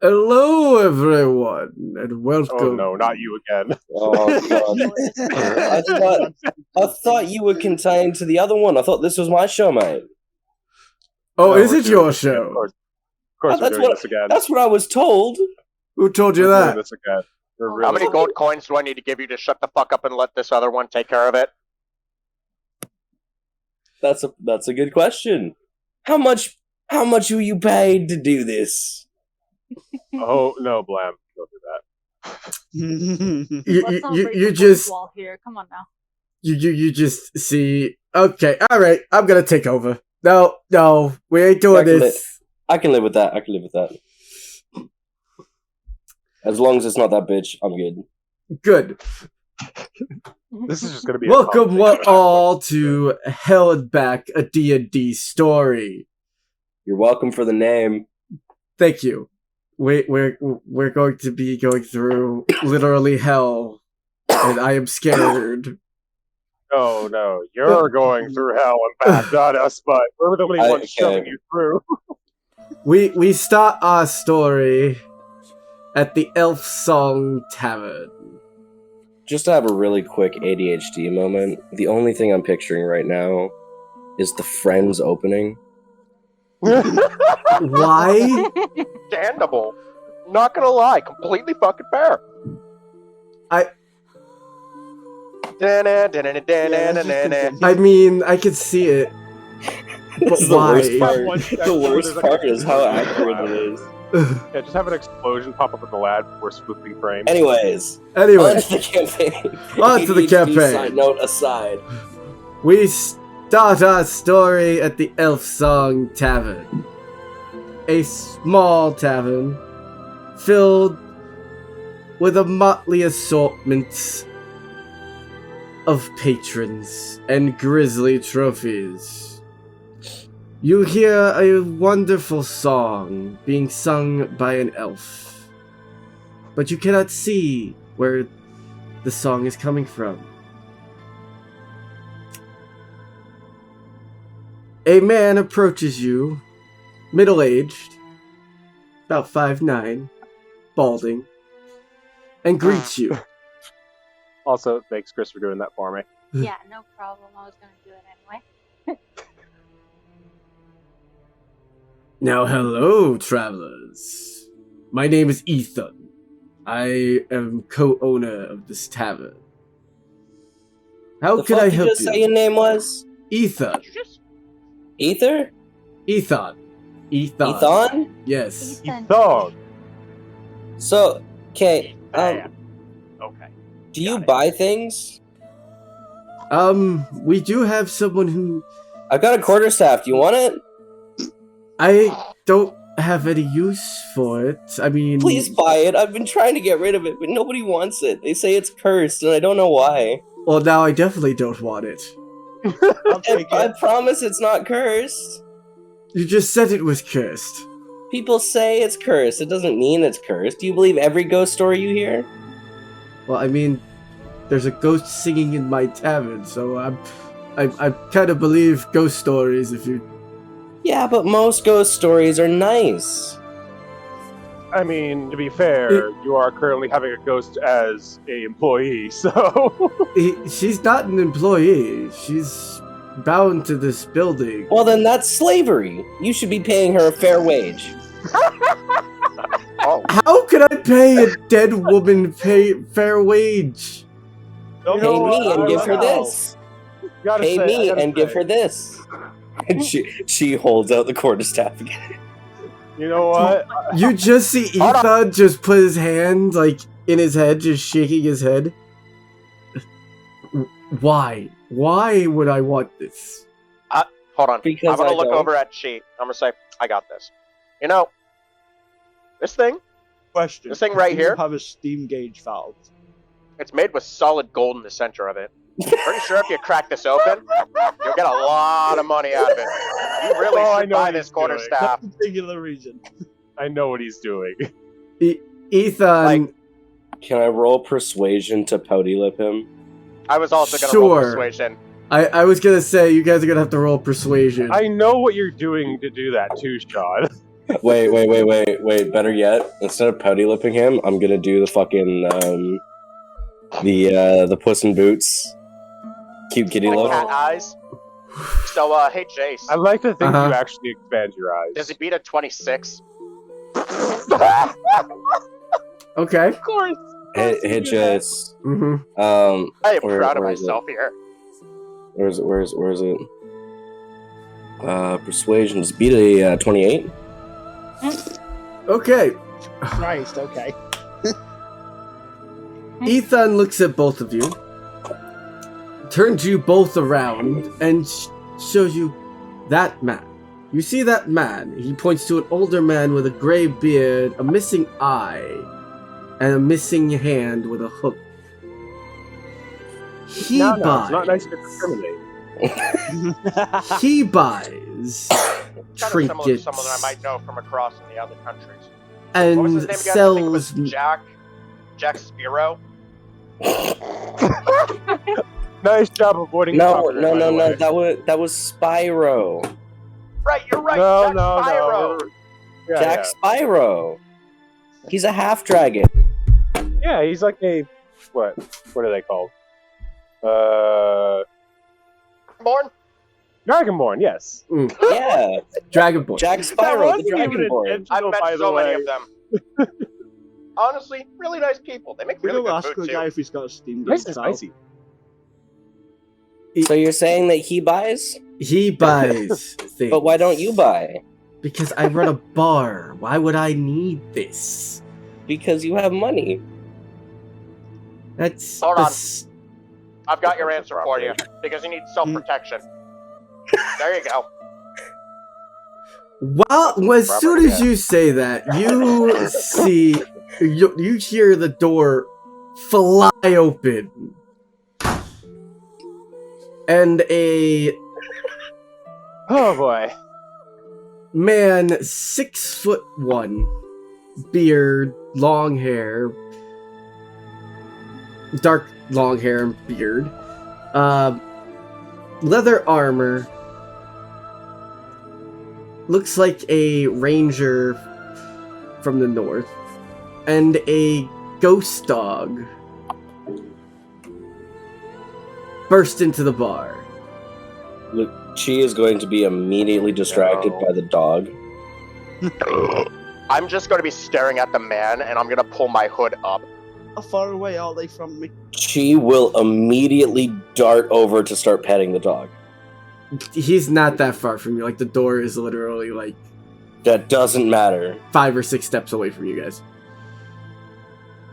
Hello, everyone, and welcome. Oh no, not you again. Oh god! I thought you were consigned to the other one. I thought this was my show, mate. Oh, No, is we're it doing your this again. show? Of course we're doing this again. That's what I was told. Who told you We're doing that? this again. We're How really many gold coins do I need to give you to shut the fuck up and let this other one take care of it? That's a good question. How much were you paid to do this? Oh no, Blam! Don't do that. You just wall here. Come on now. you just see. Okay, all right. I'm gonna take over. No, we ain't doing this. I can live with that. As long as it's not that bitch, I'm good. Good. This is just gonna be. Welcome one all to Held Back, a D&D story. You're welcome for the name. Thank you. We're going to be going through literally hell, and I am scared. Oh no, you're going through hell and back, not us, but we're the only ones shoving you through. We start our story at the Elf Song Tavern. Just to have a really quick ADHD moment, the only thing I'm picturing right now is the Friends opening. Why? Understandable. Not gonna lie, completely fucking fair. I mean, I could see it. But The why? worst part. The worst part is how accurate it is. Yeah, just have an explosion pop up in the lab before swooping frames. Anyways, Anyway, on to the campaign. On to the ADHD campaign. Side note aside. we start our story at the Elf Song Tavern. A small tavern filled with a motley assortment of patrons and grisly trophies. You hear a wonderful song being sung by an elf, but you cannot see where the song is coming from. A man approaches you, middle-aged, about 5'9", balding, and greets you. Also, thanks, Chris, for doing that for me. Yeah, no problem. I was gonna do it anyway. Now, hello, travelers. My name is Ethan. I am co-owner of this tavern. How The can fuck I you help just you? say your name was? Ethan. Did you just... Ether? Ethan. Ethan? Yes. Dog. So, okay, Okay. do you buy things? We do have someone who I've got a quarterstaff. Do you want it? I don't have any use for it. I mean, Please buy it. I've been trying to get rid of it, but nobody wants it. They say it's cursed, and I don't know why. well, now I definitely don't want it. I promise it's not cursed. You just said it was cursed. People say it's cursed. It doesn't mean it's cursed. Do you believe every ghost story you hear? Well, I mean, there's a ghost singing in my tavern, so I kind of believe ghost stories. If you, Yeah, but most ghost stories are nice. I mean, to be fair, you are currently having a ghost as a employee, so she's not an employee. She's bound to this building. Well, then that's slavery. You should be paying her a fair wage. How could I pay a dead woman fair wage? Pay me and give her this. Pay me and give her this. And she holds out the quarterstaff again. You know what? You just see Ethan just put his hand like in his head, just shaking his head. Why? Why would I want this? Hold on. Because I'm gonna I look don't. over at Sheet. I'm gonna say, I got this. You know, this thing, Question. This thing right Do you here? have a steam gauge valve? it's made with solid gold in the center of it. Pretty sure if you crack this open, you'll get a lot of money out of it. You really Oh, I should know buy what this he's quarterstaff. No particular reason. I know what he's doing. Ethan, Like- Can I roll persuasion to pouty lip him? I was also gonna roll Sure. persuasion. I was gonna say you guys are gonna have to roll persuasion. I know what you're doing to do that too, Sean. Wait. Better yet, instead of pouty lipping him, I'm gonna do the fucking the Puss in Boots cute kitty Like lip. cat eyes. So, hey, Jace. I like to think Uh-huh. you actually expand your eyes. Does he beat a 26? Okay. Of course. Hey, Jace. Mm-hmm. I am Where- proud of where is myself here. Where is it? Persuasion. Does it beat a 28? Okay. Christ, okay. Ethan looks at both of you, turns you both around, and shows you that man. You see that man. He points to an older man with a gray beard, a missing eye, and a missing hand with a hook. He No, buys. it's not nice to discriminate. He buys Kind of similar to trinkets someone that I might know from across in the other countries. What was his and name again? I think it sells. was Jack Spiro. Nice job avoiding No. copyright, by the way. That was Spyro. Right, you're right. No, Jack no, Spiro. no. Yeah, Jack Spyro. He's a half dragon. yeah, he's like a what? What are they called? Born? Dragonborn. Yes. Yeah, Dragonborn. Jack Spyro, the Dragonborn. I've met by so the many way. of them. Honestly, really nice people. They make We really go good ask food the too. guy if he's got a Steam Nice Gate and file. spicy. So you're saying that he buys, He buys things. but why don't you buy? Because I run a bar. Why would I need this? Because you have money. That's Hold on. bes- I've got your answer for you. Because you need self-protection. There you go. Well, as soon as you say that, you see, you hear the door fly open, and a Oh boy. man, 6'1", beard, long hair, dark long hair and beard, leather armor. Looks like a ranger from the north, and a ghost dog burst into the bar. Look, she is going to be immediately distracted No. by the dog. I'm just going to be staring at the man, and I'm going to pull my hood up. How far away are they from me? She will immediately dart over to start petting the dog. He's not that far from you. Like, the door is literally like That doesn't matter. 5 or 6 steps away from you guys.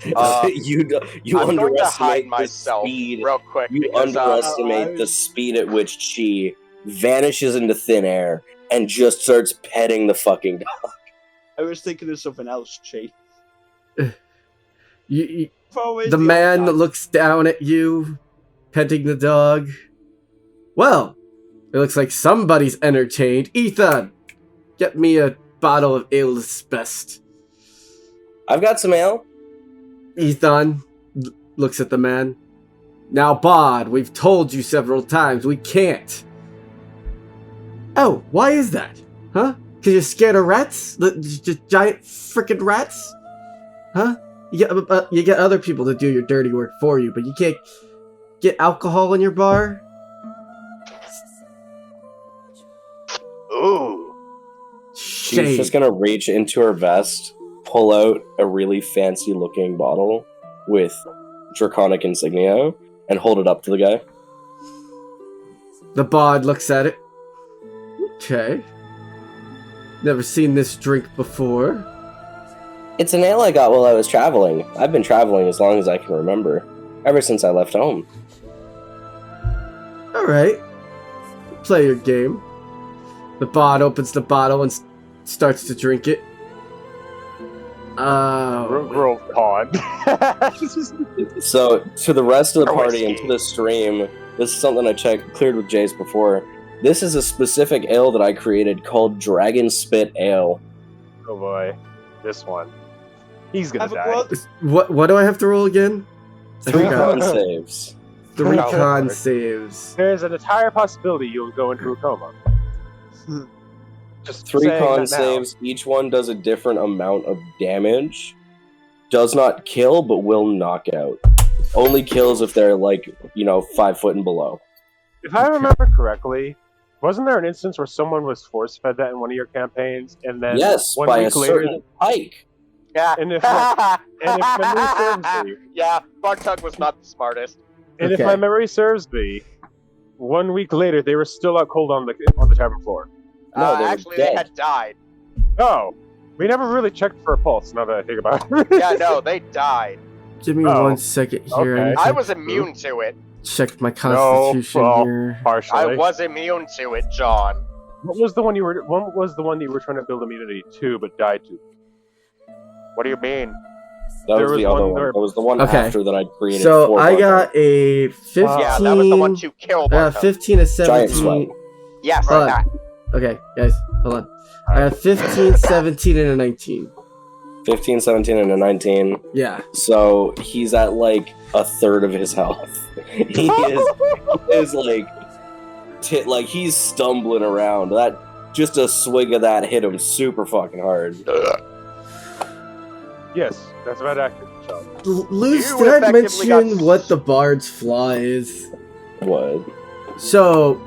you I'm going to hide underestimate the myself speed. real quick. You because, underestimate the speed at which she vanishes into thin air and just starts petting the fucking dog. I was thinking of something else, Chi. You, Far away the is man old dog. looks down at you, petting the dog. Well, it looks like somebody's entertained. Ethan, get me a bottle of ale's best. I've got some ale. Ethan looks at the man. Now, Bod, we've told you several times we can't. Oh, why is that? Huh? Because you're scared of rats? Just giant frickin' rats? Huh? You get other people to do your dirty work for you, but you can't get alcohol in your bar? Ooh. She's Shame. just gonna reach into her vest, pull out a really fancy looking bottle with draconic insignia, and hold it up to the guy. The Bod looks at it. Okay. Never seen this drink before. It's an ale I got while I was traveling. I've been traveling as long as I can remember. Ever since I left home. Alright. Play your game. The Bod opens the bottle and starts to drink it. Roll con. So, to the rest of the Or party and whiskey. to the stream, this is something I cleared with Jace before. This is a specific ale that I created called Dragon Spit Ale. Oh boy. This one. He's gonna Have a die. blood. What do I have to roll again? I 3 forgot. con saves. 3 Oh, con Lord. saves. There's an entire possibility you'll go into a coma. Just 3 saying con that now. saves. Each one does a different amount of damage. Does not kill, but will knock out. Only kills if they're 5 foot and below. If I remember correctly, wasn't there an instance where someone was force-fed that in one of your campaigns, and then Yes, 1 by a week later, certain Pike. Yeah. and if memory serves me, Yeah, Bartug was not the smartest. and if Okay. my memory serves me, 1 week later they were still out cold on the tavern floor. No, they were Actually, dead. they had died. Oh, we never really checked for a pulse. Now that I think about it. Yeah, no, they died. Give me Oh, 1 second here. okay. I need I to was immune to it. check my constitution well, here. Partially. I was immune to it, John. What was the one you were trying to build immunity to but died to? What do you mean? That There was was the other one one. where- That was the one Okay. after that I created. So for I Bartug. got a 15. Yeah, that was the one to kill Bartug. 15, a Giant 17. sweat. Yes, Hold on. that. Okay, guys, hold on. I have 15, 17, and a 19. 15, 17, and a 19. Yeah. So he's at a third of his health. He is he's stumbling around. That just a swig of that hit him super fucking hard. Yes, that's about accurate, John. Luce, You did I effectively mention got- what the bard's flaw is? What? So,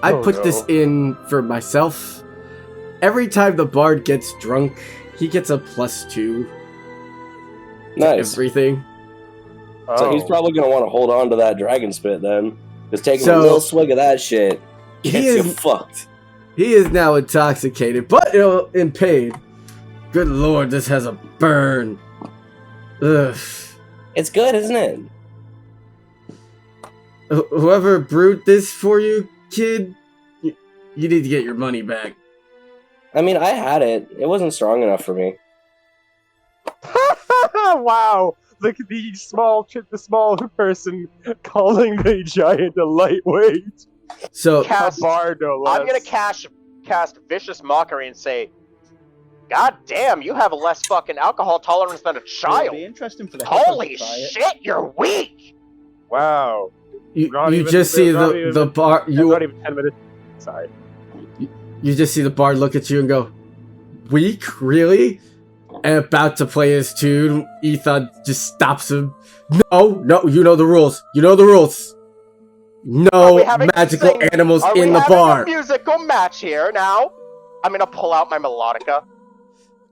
I Oh, put no. this in for myself. Every time the bard gets drunk, he gets a +2 to Nice. everything. So he's Oh. probably gonna want to hold on to that dragon spit then. Just taking So- a little swig of that shit He gets you is- fucked. He is now intoxicated, but in pain. Good lord, this has a burn. Ugh. It's good, isn't it? Whoever brewed this for you, kid, you need to get your money back. I mean, I had it. It wasn't strong enough for me. Wow! Look at the small person calling the giant a lightweight. So, Cast, Bard, no less. I'm gonna cast Vicious Mockery and say, God damn, you have a less fucking alcohol tolerance than a It'll child. be interesting for the Holy Hippos to try it. shit, you're weak! Wow. you Not you even- just see not the even- bar I'm not even 10 minutes inside. you just see the bard look at you and go, "Weak, really?" And about to play his tune, Ethan just stops him. No, you know the rules. You know the rules. Are No we having to magical sing- animals Are in we the having bar. a musical match here now? I'm gonna pull out my melodica.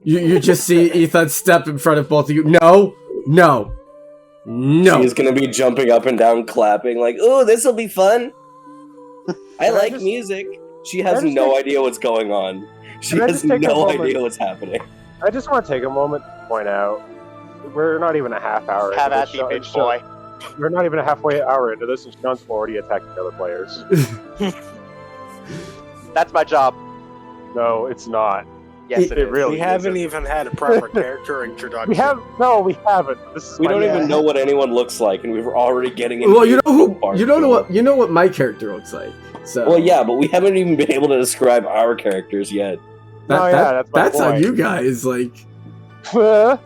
You just see Ethan step in front of both of you. No. She's gonna be jumping up and down, clapping, like, "Ooh, this'll be fun." I Can I like just- music. She Can I has just no take- idea what's going on. She Can I has just take a no moment? idea what's happening. I just want to take a moment to point out we're not even a half hour Have into at this thee, show- bitch show- boy. We're not even a halfway hour into this, and Sean's already attacking other players. That's my job. No, it's not. Yes, it It is. really We haven't isn't. even had a proper character introduction. We haven't. This is We my don't bad. even know what anyone looks like, and we were already getting into Well, you know who? Bard You know duel. what? You know what my character looks like. So Well, yeah, but we haven't even been able to describe our characters yet. Oh, yeah, that's my that's on point. you guys. Like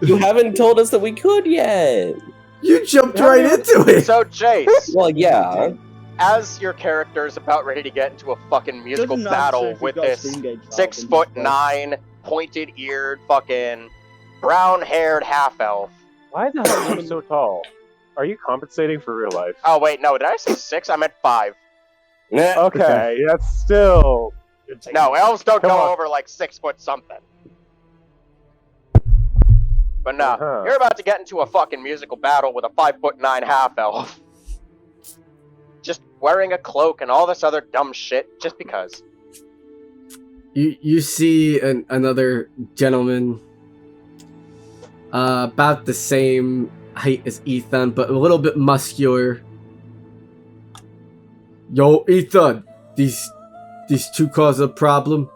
You haven't told us that we could yet. you jumped Yeah, right man. into it. So, Jace, Well, yeah. as your character's about ready to get into a fucking musical Doesn't matter battle if you've with got a this Steam Gauge valve 6'9", pointed-eared, fucking brown-haired half-elf. Why the hell are you so tall? Are you compensating for real life? Oh wait, no, did I say 6? I meant 5. Nah. Okay, that's still. No, elves don't Come go on. over like 6 foot something. But no, Uh-huh. you're about to get into a fucking musical battle with a 5'9" half-elf. Just wearing a cloak and all this other dumb shit, just because. You see another gentleman, about the same height as Ethan, but a little bit muscular. Yo, Ethan, these two cause a problem.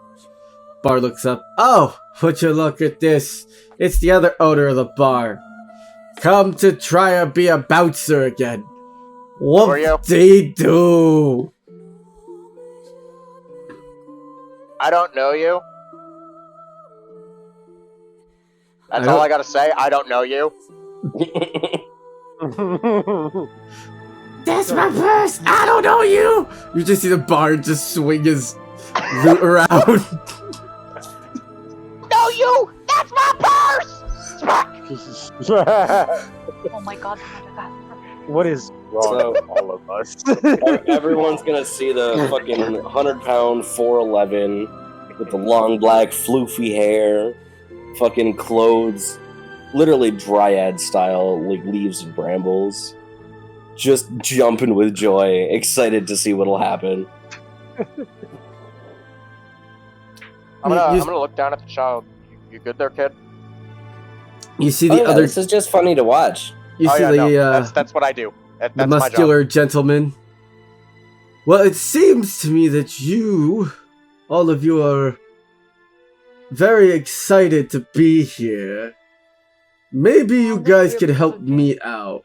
Bar looks up. Oh, would you look at this? It's the other owner of the bar. Come to try and be a bouncer again. are you? What they do? I don't know you. That's I all don't- I gotta say. I don't know you. That's my purse. I don't know you. You just see the bard just swing his loot around. you! That's my purse! Smack! Oh my god. What is wrong So- with all of us? Everyone's gonna see the fucking 100-pound 411 with the long black floofy hair, fucking clothes, literally dryad style, like leaves and brambles, just jumping with joy, excited to see what'll happen. I'm gonna look down at the child. You good there, kid? You see Oh, the yeah, other. this is just funny to watch. You oh see yeah, the no, that's what I do. That's the my job. muscular gentleman. Well, it seems to me that all of you, are very excited to be here. Maybe you guys could help me out.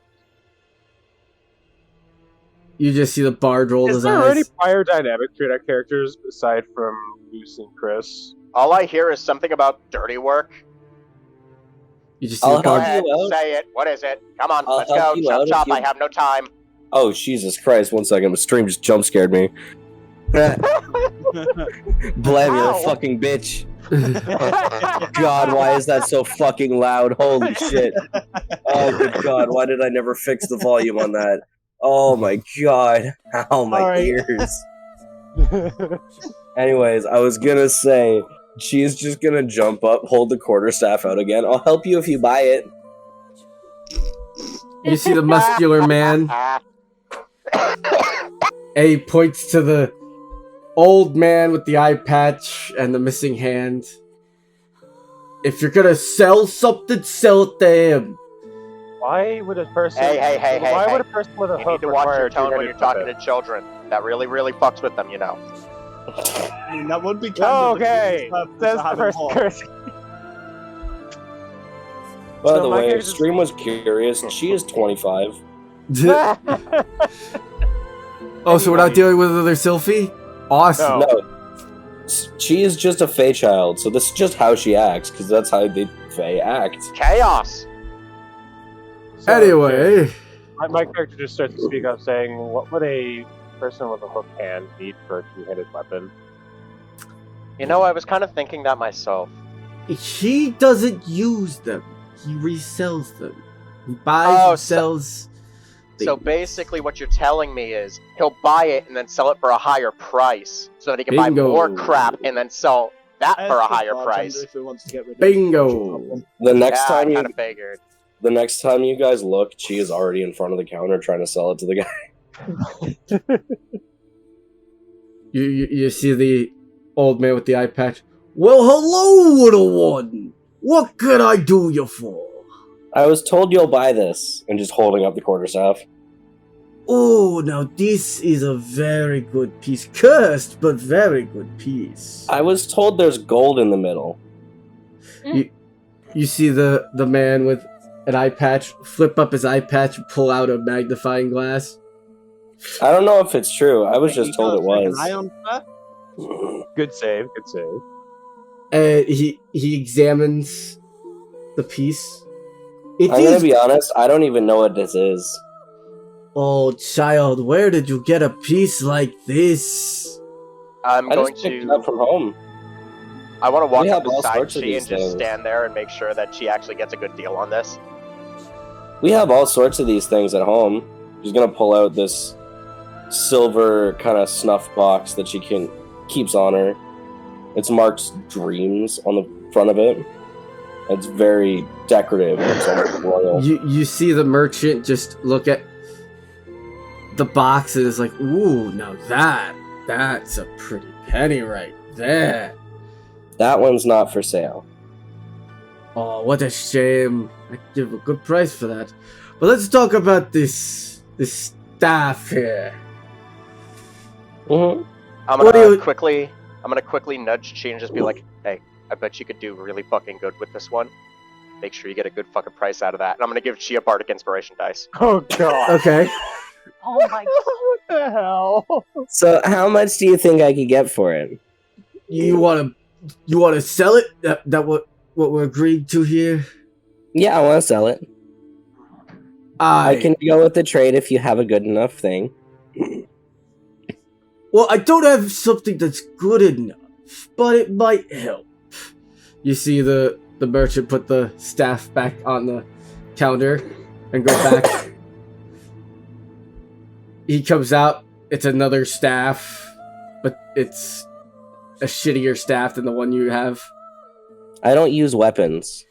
You just see the bard roll Is his there eyes. any prior dynamic between our characters aside from Lucy and Chris? All I hear is something about dirty work. You just see I'll the Go bard. help ahead, you out. say it. What is it? Come on, I'll let's help go. you out Chop if chop. you- I have no time. Oh, Jesus Christ, 1 second, the stream just jump scared me. Blam, you Ow. fucking bitch. God, why is that so fucking loud? Holy shit. Oh, good God, why did I never fix the volume on that? Oh my God. Ow, my Alright. ears. Anyways, I was gonna say, she's just gonna jump up, hold the quarterstaff out again. I'll help you if you buy it. You see the muscular man. A points to the old man with the eye patch and the missing hand. If you're gonna sell something, sell it to him. Why would a person? Hey, Why hey. would a person with a You hook need to watch require your tone when two-handed you're talking weapon? to children. That really fucks with them, you know. I mean, that would be kind Oh, of okay. That's the first horse. person. By So the my way, if character's- Stream was curious, she is 25. Oh, so we're not dealing with another Sylphie? Awesome. No. No, she is just a Fey child, so this is just how she acts, because that's how the Fey act. Chaos. So, Anyway, my character just starts to speak up, saying, "What would a person with a hook hand need for a two-handed weapon?" You know, I was kind of thinking that myself. he doesn't use them. He resells them. He buys Oh, and sells. So basically, what you're telling me is he'll buy it and then sell it for a higher price, so that he can buy Bingo. more crap and then sell that for a higher price. If he wants to get rid of Bingo. The next Yeah, time I you, kind of figured. the next time you guys look, she is already in front of the counter trying to sell it to the guy. You see the old man with the eye patch. Well, hello, little one. What could I do you for? I was told you'll buy this, and just holding up the quarterstaff. Oh, now this is a very good piece. Cursed, but very good piece. I was told there's gold in the middle. You see the man with an eye patch flip up his eye patch and pull out a magnifying glass. I don't know if it's true. I was just You told it can't stick was. an eye on that? Good save. Good save. And he examines the piece. It I'm gonna is. be honest, I don't even know what this is. Oh, child, where did you get a piece like this? I'm I going just picked it up to. from home. I want to walk We up have all beside sorts of she these and just things. stand there and make sure that she actually gets a good deal on this. We have all sorts of these things at home. She's gonna pull out this silver kind of snuff box that she keeps on her. It's marked "Dreams" on the front of it. It's very decorative. It's almost royal. You see the merchant just look at the box and is like, ooh, now that's a pretty penny right there. That one's not for sale. Oh, what a shame. I'd give a good price for that. But let's talk about this staff here. Mm-hmm. I'm What do gonna you- quickly nudge she and just be like, "Hey, I bet you could do really fucking good with this one. Make sure you get a good fucking price out of that." And I'm gonna give Chi a bardic inspiration dice. Oh god. Okay. Oh my god. What the hell? So, how much do you think I could get for it? You wanna sell it? That what we're agreeing to here? Yeah, I want to sell it. I can go with the trade if you have a good enough thing. Well, I don't have something that's good enough, but it might help. You see the merchant put the staff back on the counter and go back. He comes out. It's another staff, but it's a shittier staff than the one you have. I don't use weapons.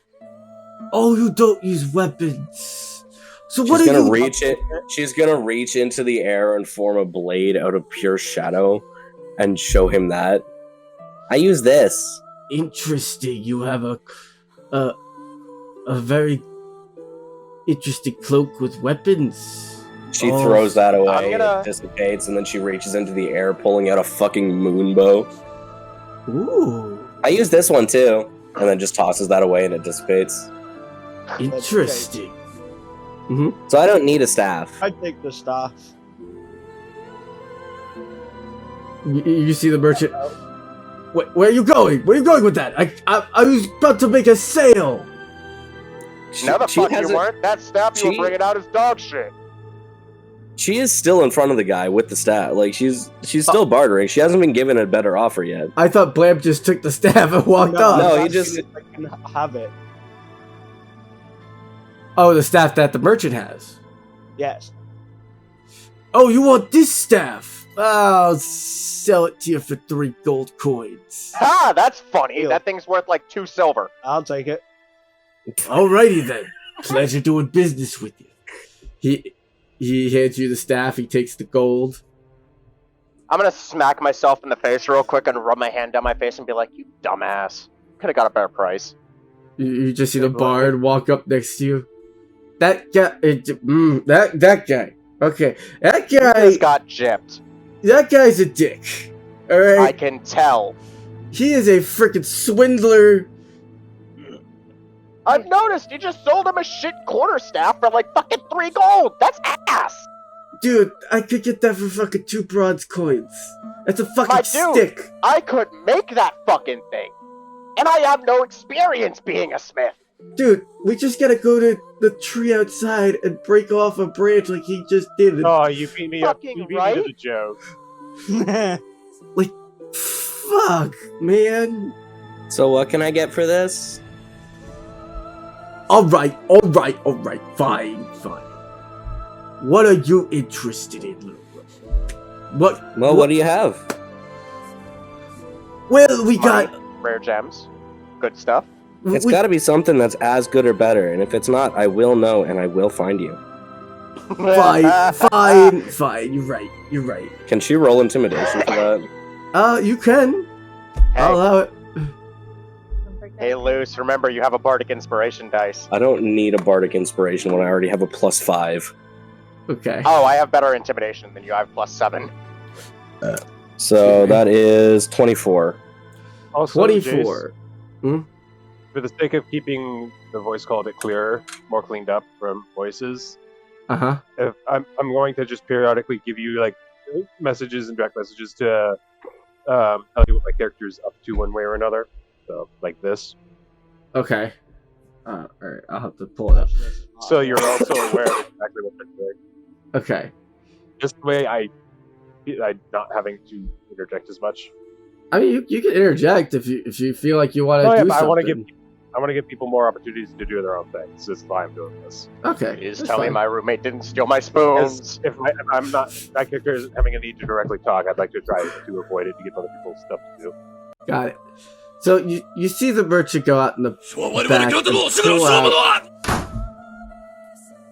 Oh, you don't use weapons. So She's what are gonna you? reach it. She's gonna reach into the air and form a blade out of pure shadow, and show him that. I use this. Interesting. You have a very interesting cloak with weapons. She Oh, throws that away, I'm gonna- it dissipates, and then she reaches into the air, pulling out a fucking moon bow. Ooh, I use this one too, and then just tosses that away and it dissipates. interesting. So I don't need a staff. I take the staff. You see the merchant. Where are you going? Where are you going with that? I was about to make a sale. No, the fuck you hasn't- weren't. That staff you were she- bringing out is dog shit. She is still in front of the guy with the staff. Like she's still bartering. She hasn't been given a better offer yet. I thought Blam just took the staff and walked off. No, he I'm just- asking if I can have it. Oh, the staff that the merchant has. Yes. Oh, you want this staff? I'll sell it to you for 3 gold coins. Ha! That's funny. Ew. That thing's worth like 2 silver. I'll take it. Alrighty then. Pleasure doing business with you. He hands you the staff. He takes the gold. I'm gonna smack myself in the face real quick and rub my hand down my face and be like, "You dumbass! Could have got a better price." You just see the bard walk up next to you. That guy. That guy. Okay, that You guy. just got gypped. That guy's a dick. All I right. can tell. He is a freaking swindler. I've noticed you just sold him a shit quarterstaff for like fucking 3 gold. That's ass. Dude, I could get that for fucking 2 bronze coins. That's a fucking My dude. stick. I could make that fucking thing, and I have no experience being a smith. Dude, we just gotta go to the tree outside and break off a branch like he just did. Oh, you beat me up. Fucking You beat me right? to the joke. Fuck, man. So what can I get for this? Alright. Fine. What are you interested in, little bro? What do you have? Well, we got. Rare gems, good stuff. It's we- got to be something that's as good or better, and if it's not, I will know and I will find you. Fine. You're right. Can she roll intimidation for that? You can. I'll Hey, allow it. hey, Luce, remember you have a bardic inspiration dice. I don't need a bardic inspiration when I already have a +5. Okay. Oh, I have better intimidation than you. I have +7. So that is 24. Also, 24. Jace, for the sake of keeping the voice quality clearer, more cleaned up from voices, Uh-huh. if I'm going to just periodically give you like messages and direct messages to tell you what my character's up to one way or another. So like this. Okay. Alright, I'll have to pull it up. So you're also aware of exactly what they're doing. Okay. Just the way I not having to interject as much. I mean, you can interject if you feel like you want to Oh, yeah, do but something. I want to give people more opportunities to do their own things. That's why I'm doing this. Okay. Please that's tell me fine. my roommate didn't steal my spoons. If I'm not, my character isn't having a need to directly talk, I'd like to try to avoid it to give other people stuff to do. Got it. So you see the merchant go out in the back and pull out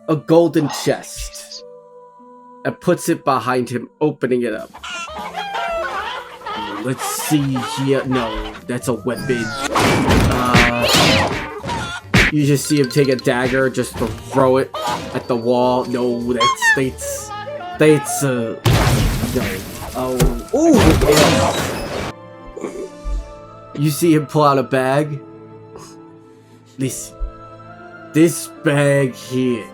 a golden chest and puts it behind him, opening it up. Let's see here. No, that's a weapon. You just see him take a dagger just to throw it at the wall. No, that's no. Oh, yeah. You see him pull out a bag. Listen, this bag here.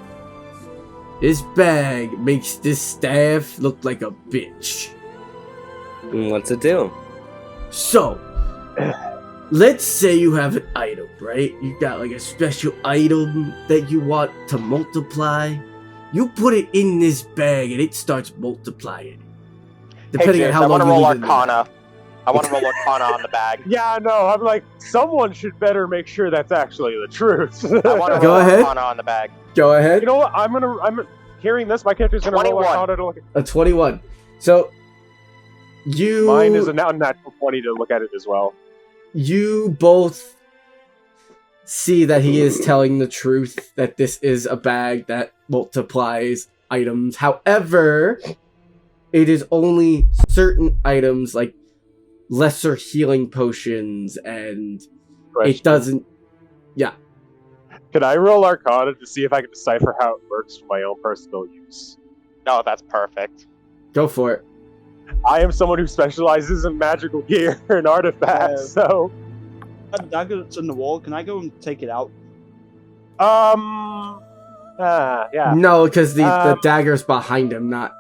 This bag makes this staff look like a bitch. What's it do? So, let's say you have an item, right? You got like a special item that you want to multiply. You put it in this bag and it starts multiplying. Hey, Depending James, on how I want long to you roll leave it in there. Arcana. I want to roll Arcana on the bag. Yeah, no, I'm like, someone should better make sure that's actually the truth. I want to Go roll ahead. Arcana on the bag. Go ahead. You know what? I'm hearing this. My character's gonna roll 21. Arcana to look at. A 21. So you Mine is a natural 20 to look at it as well. you both see that he is telling the truth, that this is a bag that multiplies items. However, it is only certain items like lesser healing potions, and it doesn't. Yeah. Can I roll Arcana to see if I can decipher how it works for my own personal use? No, that's perfect. Go for it. I am someone who specializes in magical gear and artifacts, so That dagger that's in the wall, can I go and take it out? yeah. No, because the dagger's behind him, not.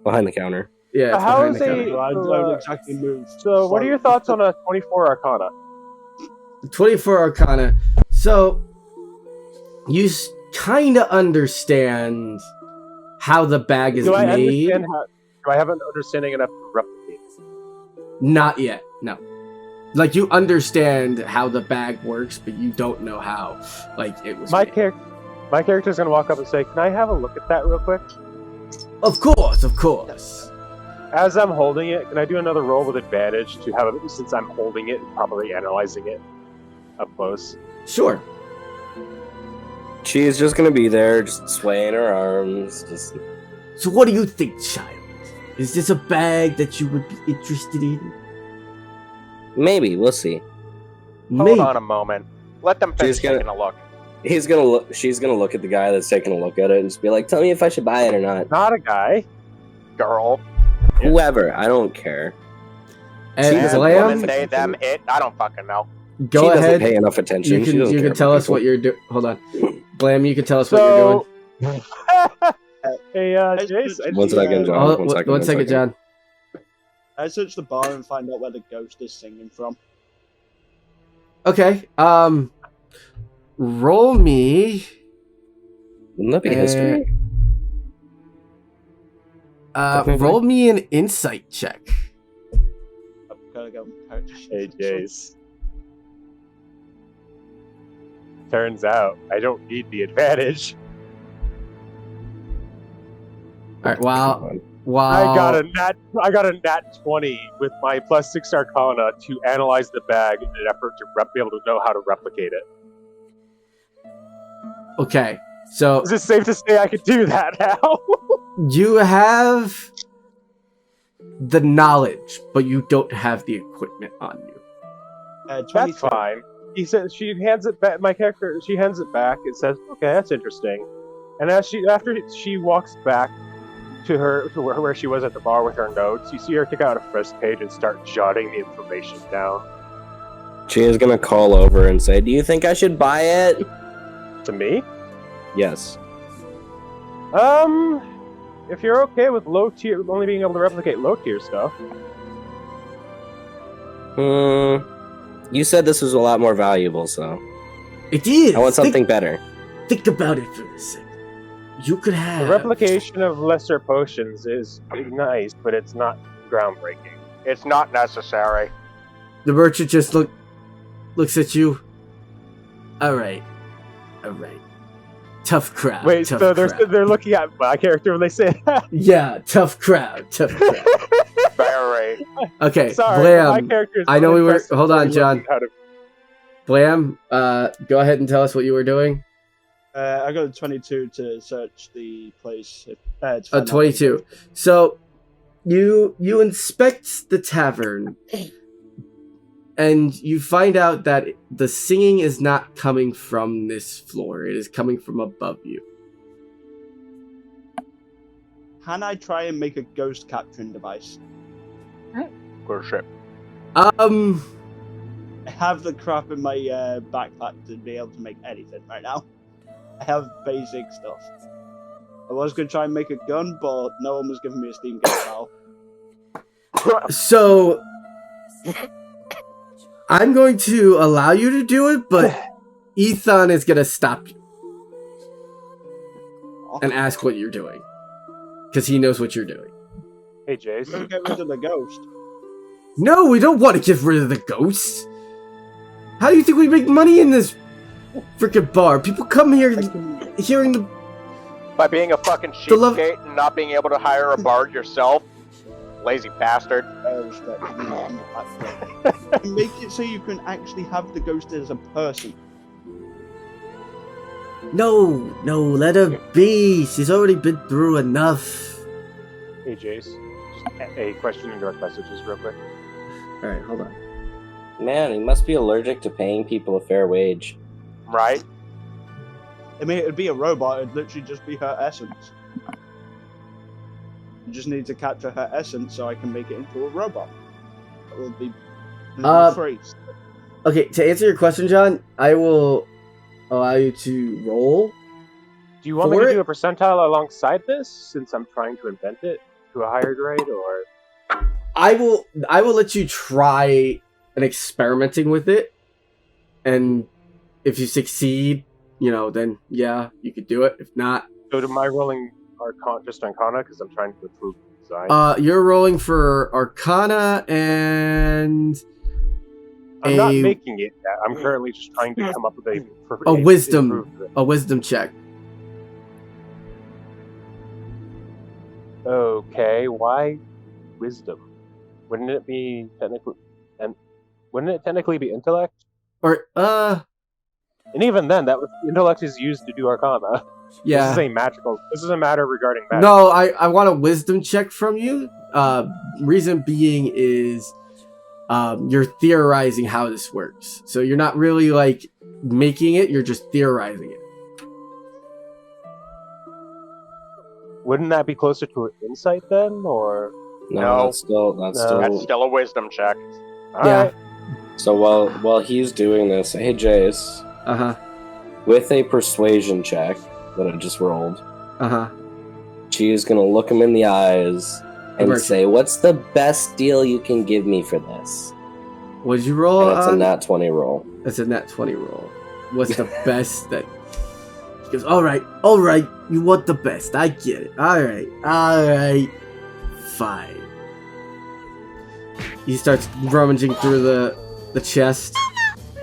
Behind the counter. Yeah, it's How behind is the a- counter. I don't exactly move. So, what are your thoughts on a 24 Arcana? 24 Arcana. So, you kind of understand how the bag is Do I made. understand how? Do I have an understanding enough to replicate? Not yet, no. Like, you understand how the bag works, but you don't know how, like, it was My made. character's gonna walk up and say, "Can I have a look at that real quick?" Of course, of course. As I'm holding it, can I do another roll with advantage to have it, since I'm holding it and properly analyzing it up close? Sure. She is just gonna be there, just swaying her arms. Just So what do you think, child? Is this a bag that you would be interested in? maybe we'll see. Maybe. Hold on a moment. Let them finish She's gonna- taking a look. He's gonna look. She's gonna look at the guy that's taking a look at it and just be like, "Tell me if I should buy it or not." Not a guy. Girl. Yeah. Whoever, I don't care. And She Man, doesn't Lamb, woman, they, them, it. I don't fucking know. go she doesn't ahead. pay enough attention. You She can doesn't care tell about us what people. you're doing. Hold on. Blam, you can tell us what you're doing. Hey, Jace. One second, John. Oh, One second. John. I search the bar and find out where the ghost is singing from. Okay. Roll me. Wouldn't that be history? Technically. Roll me an insight check. I'm gonna go purchase Hey, it. Jace. Turns out I don't need the advantage. All right. Come Wow. on. Wow. I got a nat 20 with my +6 Arcana to analyze the bag in an effort to be able to know how to replicate it. Okay. So Is it safe to say I could do that now? you have the knowledge, but you don't have the equipment on you. 23. That's fine. He says she hands it back. My character, she hands it back. It says, "Okay, that's interesting." And after she walks back to where she was at the bar with her notes, you see her take out a first page and start jotting the information down. She is gonna call over and say, "Do you think I should buy it?" To me, Yes. if you're okay with low tier, only being able to replicate low tier stuff, You said this was a lot more valuable, so It is. I want something better. Think about it for a second. You could have the replication of lesser potions is nice, but it's not groundbreaking. It's not necessary. The merchant just looks at you. All right. Tough crowd. Wait, tough so crowd. they're looking at my character when they say that. Yeah, tough crowd. Very. Okay, Sorry, my Blam. character is I know we were. impressed Hold on, with John. looking how to- Blam. Go ahead and tell us what you were doing. I got a 22 to search the place. To find out 22. So, you inspect the tavern, and you find out that the singing is not coming from this floor. It is coming from above you. Can I try and make a ghost capturing device? Good shit. I have the crap in my backpack to be able to make anything right now. I have basic stuff. I was going to try and make a gun, but no one was giving me a Steam gun now. So, I'm going to allow you to do it, but Ethan is going to stop you and ask what you're doing. Because he knows what you're doing. Hey, Jace. Don't get rid of the ghost. No, we don't want to get rid of the ghosts. How do you think we make money in this freaking bar? People come here hearing the... By being a fucking cheapskate and not being able to hire a bard yourself. Lazy bastard. Make it so you can actually have the ghost as a person. No, let her be. She's already been through enough. Hey, Jace. Just a question in direct messages real quick. Alright, hold on. Man, he must be allergic to paying people a fair wage. Right? I mean, it'd be a robot. It'd literally just be her essence. You just need to capture her essence so I can make it into a robot. That would be free. Okay, to answer your question, John, I will allow you to roll. Do you want me to do a percentile alongside this, since I'm trying to invent it to a higher grade, or...? I will let you try an experimenting with it, and if you succeed, then yeah, you could do it. If not, So am I rolling just Arcana because I'm trying to improve the design? You're rolling for Arcana and I'm not making it yet. I'm currently just trying to come up with a wisdom check. Okay, why wisdom? Wouldn't it be technically be intellect? Or And even then, intellect is used to do Arcana. yeah. This is a matter regarding magic. No, I want a wisdom check from you. Reason being is you're theorizing how this works. So you're not really like making it, you're just theorizing it. Wouldn't that be closer to an insight then, or No, that's still That's still a wisdom check. Yeah. So while he's doing this, hey Jace, with a persuasion check that I just rolled, she is gonna look him in the eyes and say, "What's the best deal you can give me for this?" What'd you roll? And it's a nat 20 roll. It's a nat 20 roll. What's the best that? He goes, all right, you want the best. I get it. All right, fine. He starts rummaging through the chest.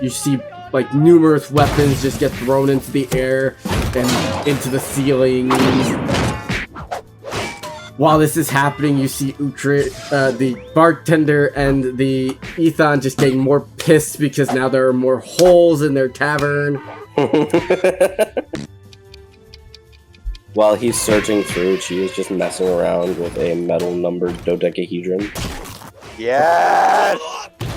You see like numerous weapons just get thrown into the air and into the ceilings. While this is happening, you see Utrecht, the bartender, and the Ethan just getting more pissed because now there are more holes in their tavern. While he's searching through, she is just messing around with a metal-numbered dodecahedron. Yes!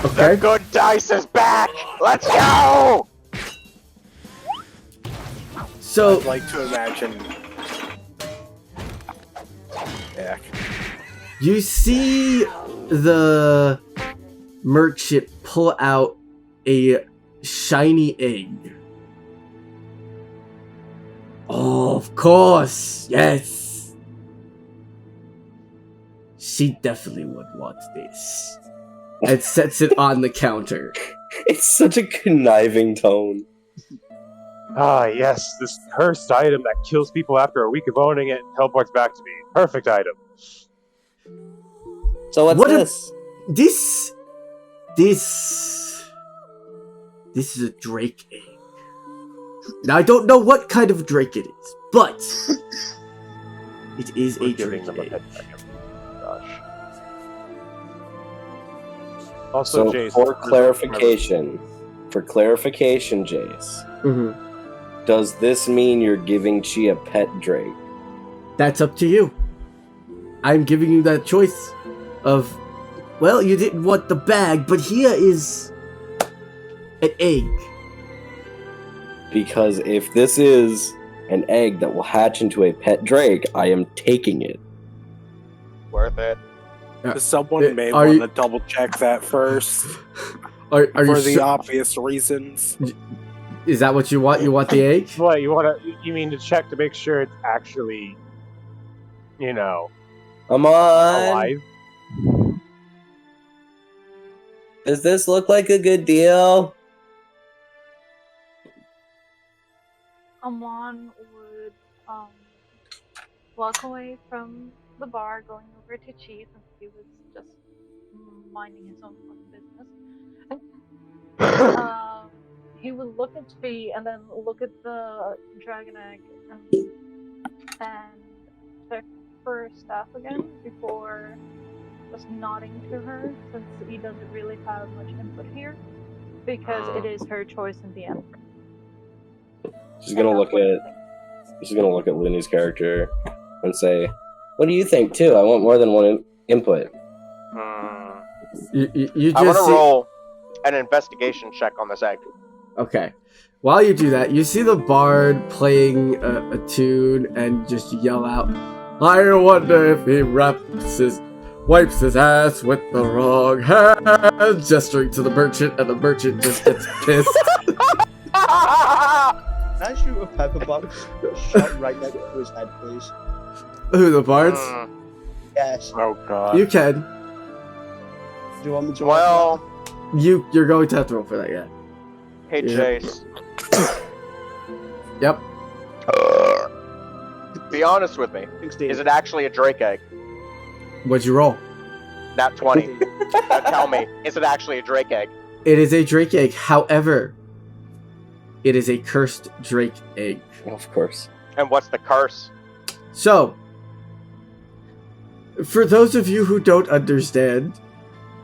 Okay. The good dice is back! Let's go! So I'd like to imagine. Yeah. you see the merchant pull out a shiny egg. Oh, of course, yes. She definitely would want this. And sets it on the counter. It's such a conniving tone. Ah, yes, this cursed item that kills people after a week of owning it and teleports back to me. Perfect item. So what's this? This is a drake egg. Now I don't know what kind of drake it is, but it is a drake egg. Gosh. Also, So Jace, for clarification, Jace, does this mean you're giving Chi a pet drake? That's up to you. I'm giving you that choice of, well, you didn't want the bag, but here is an egg. Because if this is an egg that will hatch into a pet drake, I am taking it. Worth it. Someone may are want you- to double check that first Are for you the sure? obvious reasons. Is that what you want? You want the egg? what you mean to check to make sure it's actually, Come on! alive? Does this look like a good deal? Amon would walk away from the bar, going over to Chi since he was just minding his own fucking business. He will look at Fee and then look at the dragon egg and check for staff again before just nodding to her, since he doesn't really have much input here, because it is her choice in the end. She's gonna look at Looney's character and say, "What do you think too? I want more than one input." You I want just to roll an investigation check on this egg. Okay. While you do that, you see the bard playing a tune and just yell out, "I wonder if he wipes his ass with the wrong hand," gesturing to the merchant, and the merchant just gets pissed. Can I shoot a pepper box shot right next to his head, please? Who, the bards? Yes. Oh god. You can. Do you want me to? Well, You're going to have to roll for that, yeah. hey Yeah. Jace. Yep. Be honest with me. 16. Is it actually a Drake egg? What'd you roll? Nat 20. Now tell me, is it actually a Drake egg? It is a drake egg. However, it is a cursed drake egg. Of course. And what's the curse? So, for those of you who don't understand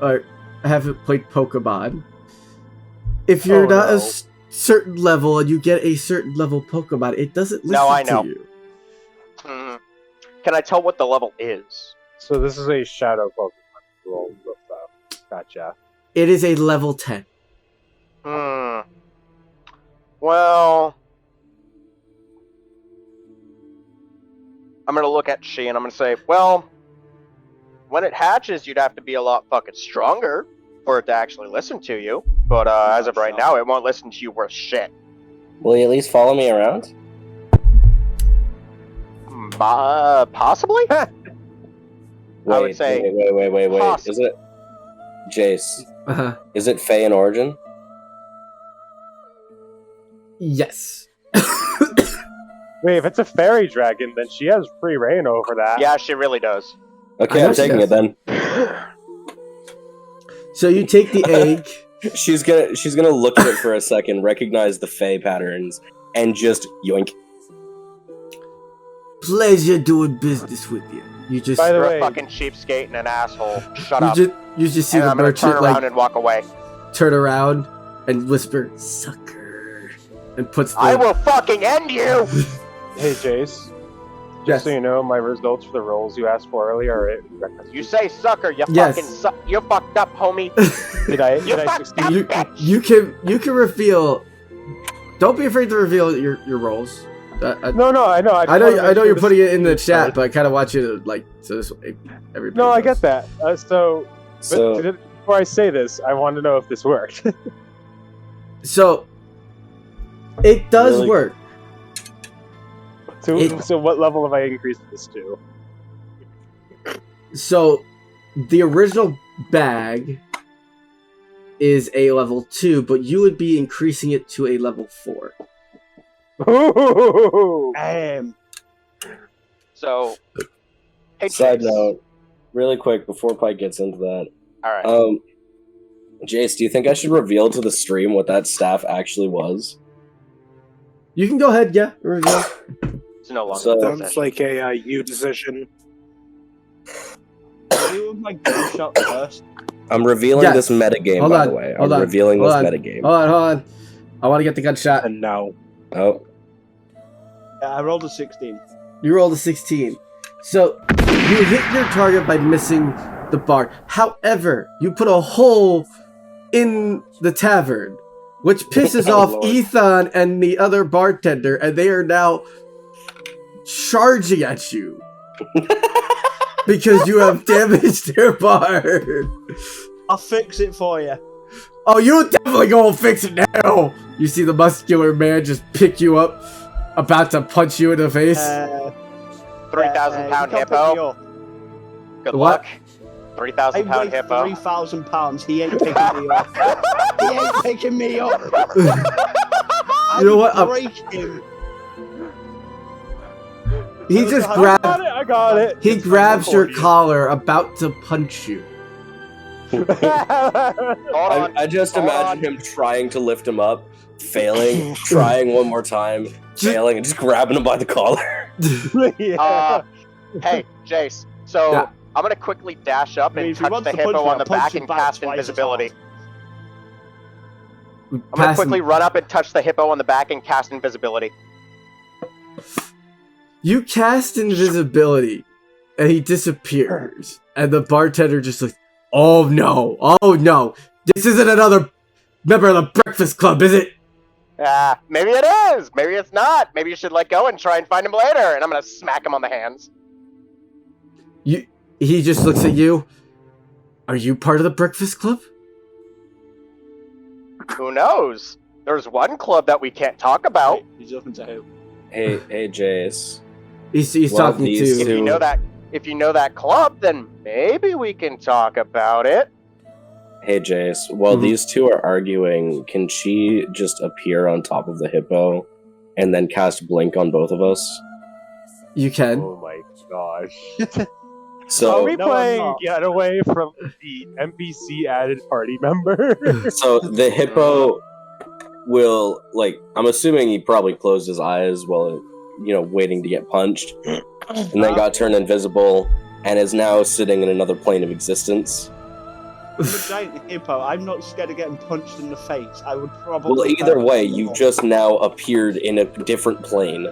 or haven't played Pokemon, if you're not a certain level and you get a certain level Pokemon, it doesn't listen No, I know. to you. Can I tell what the level is? So this is a shadow Pokemon roll with gotcha. It is a level 10. Well, I'm gonna look at she and I'm gonna say, well, when it hatches, you'd have to be a lot fucking stronger for it to actually listen to you. But as of right now, it won't listen to you worth shit. Will you at least follow me around? Possibly? I would say Wait. possibly. Is it Jace? Uh-huh. Is it Fey in origin? Yes. Wait, if it's a fairy dragon, then she has free reign over that. Yeah, she really does. Okay, I know I'm she taking does. it then. So you take the egg. She's gonna look at it for a second, recognize the Fey patterns, and just yoink. Pleasure doing business with you. You just By the You're way, a fucking cheapskate and an asshole. Shut up. you just see And the I'm gonna turn merchant around like and walk away. turn around and whisper "sucker" and puts the I will fucking end you! hey Jace, just Yes. so you know, my results for the rolls you asked for earlier are incorrect. You say sucker, you Yes. fucking you fucked up, homie. Did I You fucked succeed? up, you bitch. you can reveal. Don't be afraid to reveal your rolls. No, I know. I know you're putting it in the chat, but I kind of want you to like so this way everybody. No, I knows. get that. So Before I say this, I want to know if this worked. So it does Really? work. So what level have I increased this to? So the original bag is a level 2, but you would be increasing it to a level 4. Ooh. So, hey, side Jace. note, really quick before Pike gets into that. Alright. Jace, do you think I should reveal to the stream what that staff actually was? You can go ahead, yeah. Reveal. It's no longer So- a Sounds possession. like a you decision. You with my gunshot first. I'm revealing Yes. this metagame, Hold by on, the way. hold I'm on, revealing hold this on. metagame. Hold on. I want to get the gunshot. And no. Oh, Yeah, I rolled a 16. You rolled a 16. So you hit your target by missing the bar. However, you put a hole in the tavern, which pisses Oh, off Lord. Ethan and the other bartender, and they are now charging at you. Because you have damaged their bar. I'll fix it for you. Oh, you definitely go and fix it now. You see the muscular man just pick you up, about to punch you in the face. 3,000 pound you can't pick me hippo. up. Good What? luck. 3,000 I pound weigh hippo. 3,000 pounds. He ain't picking me up. He ain't picking me up. You know what? Break him. He just I grabs. I got it. He It's grabs your 140. collar, about to punch you. Hold on. I just Hold imagine him trying to lift him up, failing, trying one more time, failing, and just grabbing him by the collar. Hey, Jace. So Yeah. I'm gonna quickly dash up I mean, and if he touch wants the to punch hippo me, on the I'll punch back him and back cast twice as invisibility. hard. I'm gonna quickly run up and touch the hippo on the back and cast invisibility. You cast invisibility, and he disappears. And the bartender just like, oh no, this isn't another member of the Breakfast Club, is it? Maybe it is. Maybe it's not. Maybe you should let go and try and find him later. And I'm gonna smack him on the hands. He just looks at you. Are you part of the Breakfast Club? Who knows? There's one club that we can't talk about. He's looking to who? Hey, Jace. He's Well, talking these to... If you know that club, then maybe we can talk about it. Hey, Jace. While Mhm. these two are arguing, can she just appear on top of the hippo and then cast Blink on both of us? You can. Oh my gosh. So, Are we No, I'm playing not. Getaway from the NPC added party member? so the hippo will, like, I'm assuming he probably closed his eyes while, waiting to get punched, and then got turned invisible, and is now sitting in another plane of existence. I'm a giant hippo. I'm not scared of getting punched in the face. I would probably. Well, either way, you've just now appeared in a different plane.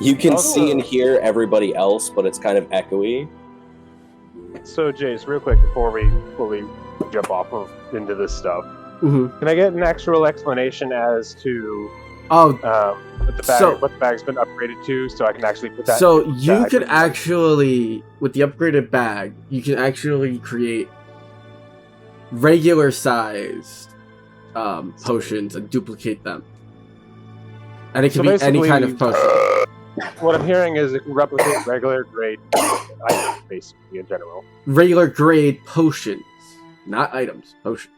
You can see and hear everybody else, but it's kind of echoey. So, Jace, real quick before we jump off into this stuff, Mhm. can I get an actual explanation as to Oh, what the bag's been upgraded to, so I can actually put that? so you that could item- actually, with the upgraded bag, you can actually create regular sized potions and duplicate them. And it can So be any kind of basically- potion. What I'm hearing is it can replicate regular grade items, basically in general. Regular grade potions. Not items, potions.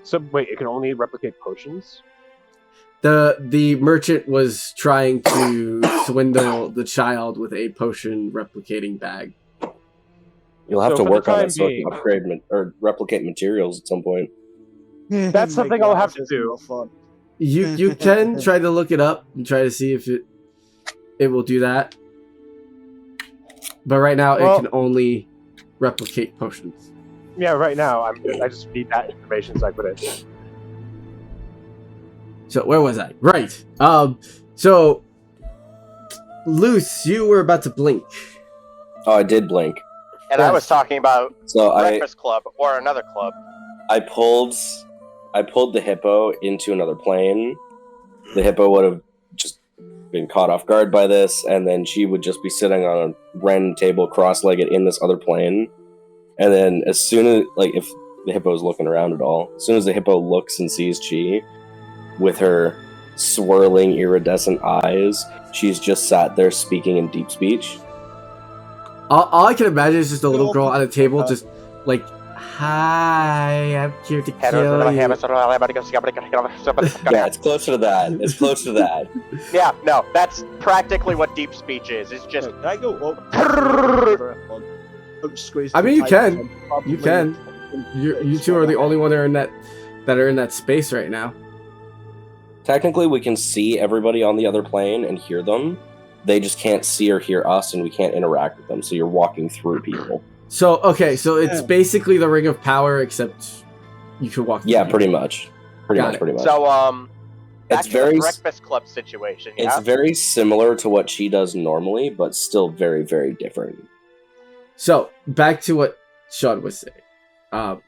So wait, it can only replicate potions? The merchant was trying to swindle the child with a potion replicating bag. You'll have So to for work the on time it so it being- can upgrade or replicate materials at some point. That's something I'll have to do. More fun. You can try to look it up and try to see if it will do that. But right now Well- it can only replicate potions. Yeah, right now I just need that information so I put it. So where was I? Right. So Luce, you were about to blink. Oh, I did blink. And I Yes. was talking about So Breakfast Club or another club. I pulled the hippo into another plane. The hippo would have just been caught off guard by this, and then she would just be sitting on a random table cross-legged in this other plane. And then as soon as, if the hippo's looking around at all, as soon as the hippo looks and sees Chi, with her swirling iridescent eyes, she's just sat there speaking in deep speech. All I can imagine is just a little girl at a table just like, hi, I'm here to kill you. Yeah, it's closer to that. It's closer to that. Yeah, no, that's practically what deep speech is. It's just Can I go up? Squeeze I mean, the you pipe can. and probably You can. You two are the only one that are in that space right now. Technically, we can see everybody on the other plane and hear them. They just can't see or hear us, and we can't interact with them. So you're walking through people. So okay, so it's Yeah. basically the Ring of Power, except you can walk. Yeah, through. pretty much. Pretty Got much. so back It's to very the s- Breakfast Club situation. Yeah. It's very similar to what she does normally, but still very, very different. So back to what Sean was saying.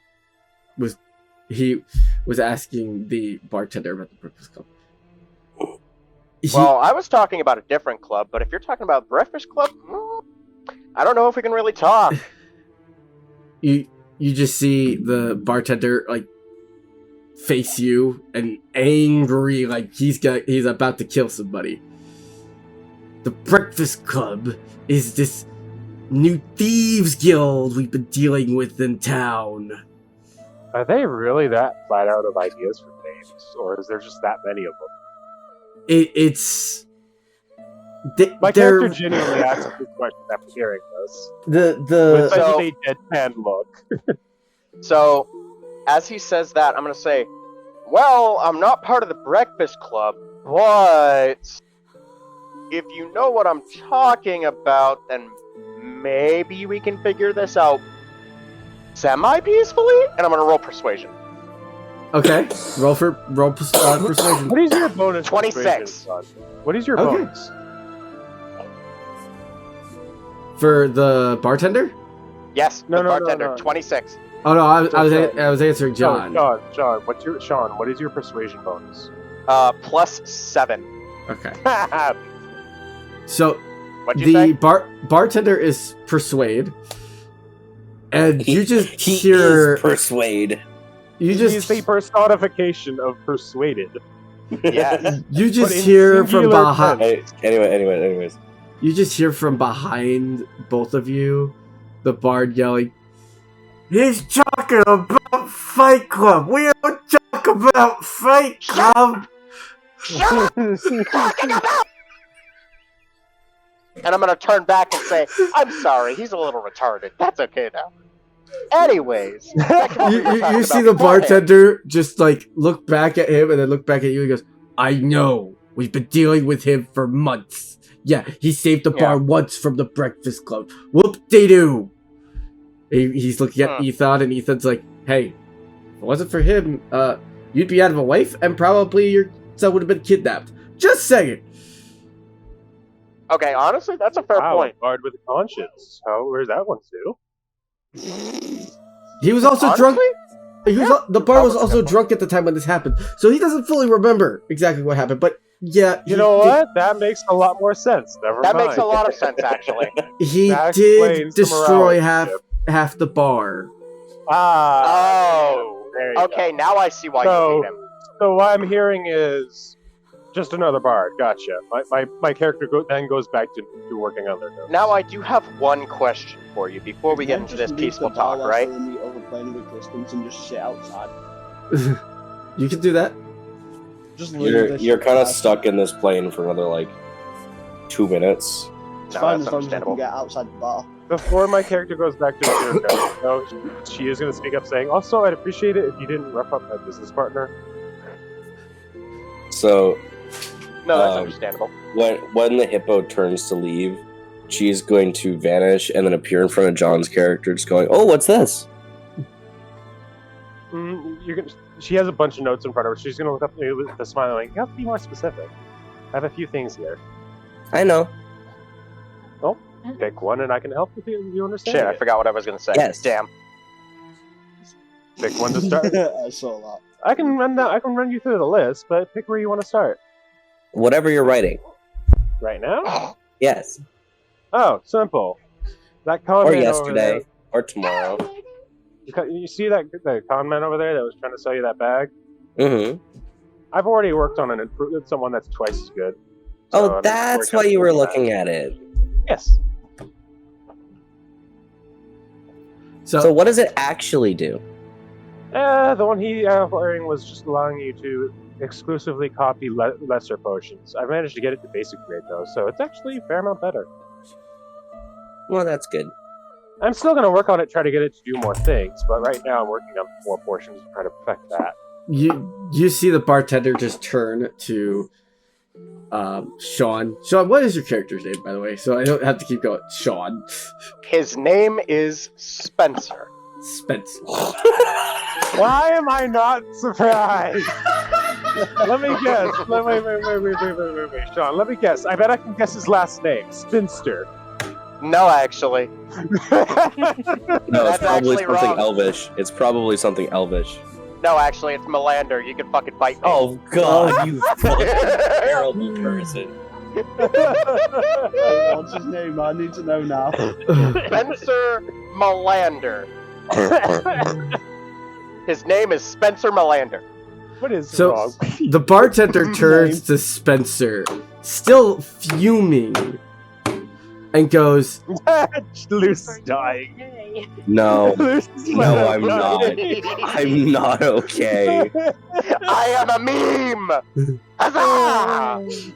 He was asking the bartender about the Breakfast Club. Well, I was talking about a different club, but if you're talking about Breakfast Club, I don't know if we can really talk. you just see the bartender like face you and angry, like he's about to kill somebody. The Breakfast Club is this new thieves guild we've been dealing with in town. Are they really that flat out of ideas for names, or is there just that many of them? It's My they're character genuinely asks this question after hearing this. the With such So- a deadpan look. So, as he says that, I'm gonna say, well, I'm not part of the Breakfast Club, but if you know what I'm talking about, then maybe we can figure this out semi-peacefully? And I'm gonna roll persuasion. Okay, roll persuasion. What is your bonus? 26. persuasion, son? What is your Okay. bonus? For the bartender? Yes, No, the no, no, bartender, no. 26. Oh no, I was John. answering John. Sean, what is your persuasion bonus? Plus 7. Okay. So What'd you say? bartender is persuade, and you just he hear is persuade. you He's the just personification of persuaded. Yes. you just But in hear from singular behind. tense. Anyways. You just hear from behind both of you, the bard yelling, "He's talking about Fight Club. We don't talk about Fight Club." And I'm gonna turn back and say, I'm sorry, he's a little retarded. That's okay now. Anyways, back to what we were You talking see about the beforehand. bartender just like look back at him and then look back at you. He goes, "I know. We've been dealing with him for months. Yeah, he saved the bar once from the Breakfast Club. Whoop-de-doo." He's looking at Ethan, and Ethan's like, "Hey, if it wasn't for him, you'd be out of a wife, and probably your son would have been kidnapped. Just saying." Okay, honestly, that's a fair point. Bard with a conscience. Where's that one to? He was also Honestly? drunk. The bar was also drunk at the time when this happened, so he doesn't fully remember exactly what happened. But yeah, You know what? That makes a lot more sense. Never That mind. makes a lot of sense, actually. He That did explains the destroy morality half the bar. Oh. there you Okay, go. now I see why So- you hate him. So what I'm hearing is just another bard. Gotcha. My character then goes back to working on their notes. Now I do have one question for you before we get into this peaceful talk, right? And the other playing with distance and just sit outside. You can do that. Just leave You're this you're shit kind of outside. stuck in this plane for another like 2 minutes. It's No, fine that's as long as I understandable. can get outside the bar. Before my character goes back to her notes, she is going to speak up saying, also, I'd appreciate it if you didn't rough up my business partner. So No, that's Um, understandable. when the hippo turns to leave, she's going to vanish and then appear in front of John's character, just going, "Oh, what's this?" She has a bunch of notes in front of her. She's going to look up at me with a smile like, you have to be more specific. I have a few things here. I know. Pick one and I can help with you. You understand? Shit, I it. forgot what I was going to say. Yes. Damn. Pick one to start. I saw that. I can run you through the list, but pick where you want to start. Whatever you're writing. Right now? Yes. Oh, simple. That con Or man yesterday. over Or tomorrow. there. You see that con man over there that was trying to sell you that bag? Mm-hmm. I've already worked on someone that's twice as good. Oh, that's why you were looking at it. Yes. So what does it actually do? The one he wearing was just allowing you to exclusively copy lesser potions. I managed to get it to basic grade though, so it's actually a fair amount better. Well, that's good. I'm still going to work on it, try to get it to do more things, but right now I'm working on more portions to try to perfect that. You see the bartender just turn to Sean. Sean, what is your character's name, by the way? So I don't have to keep going. Sean. His name is Spencer. Spence. Why am I not surprised? Let me guess. Wait, Sean, let me guess. I bet I can guess his last name. Spinster. No, actually. No, it's That's probably actually something wrong. elvish. It's probably something elvish. No, actually, it's Melander. You can fucking bite me. Oh God, you fucking terrible person. What's his name? I need to know now. Spencer Melander. His name is Spencer Melander. What is So wrong? the bartender turns to Spencer, still fuming, and goes, Luke's dying. Yay. No, Luke's no, I'm dying. not. I'm not okay. I am a meme! Huzzah!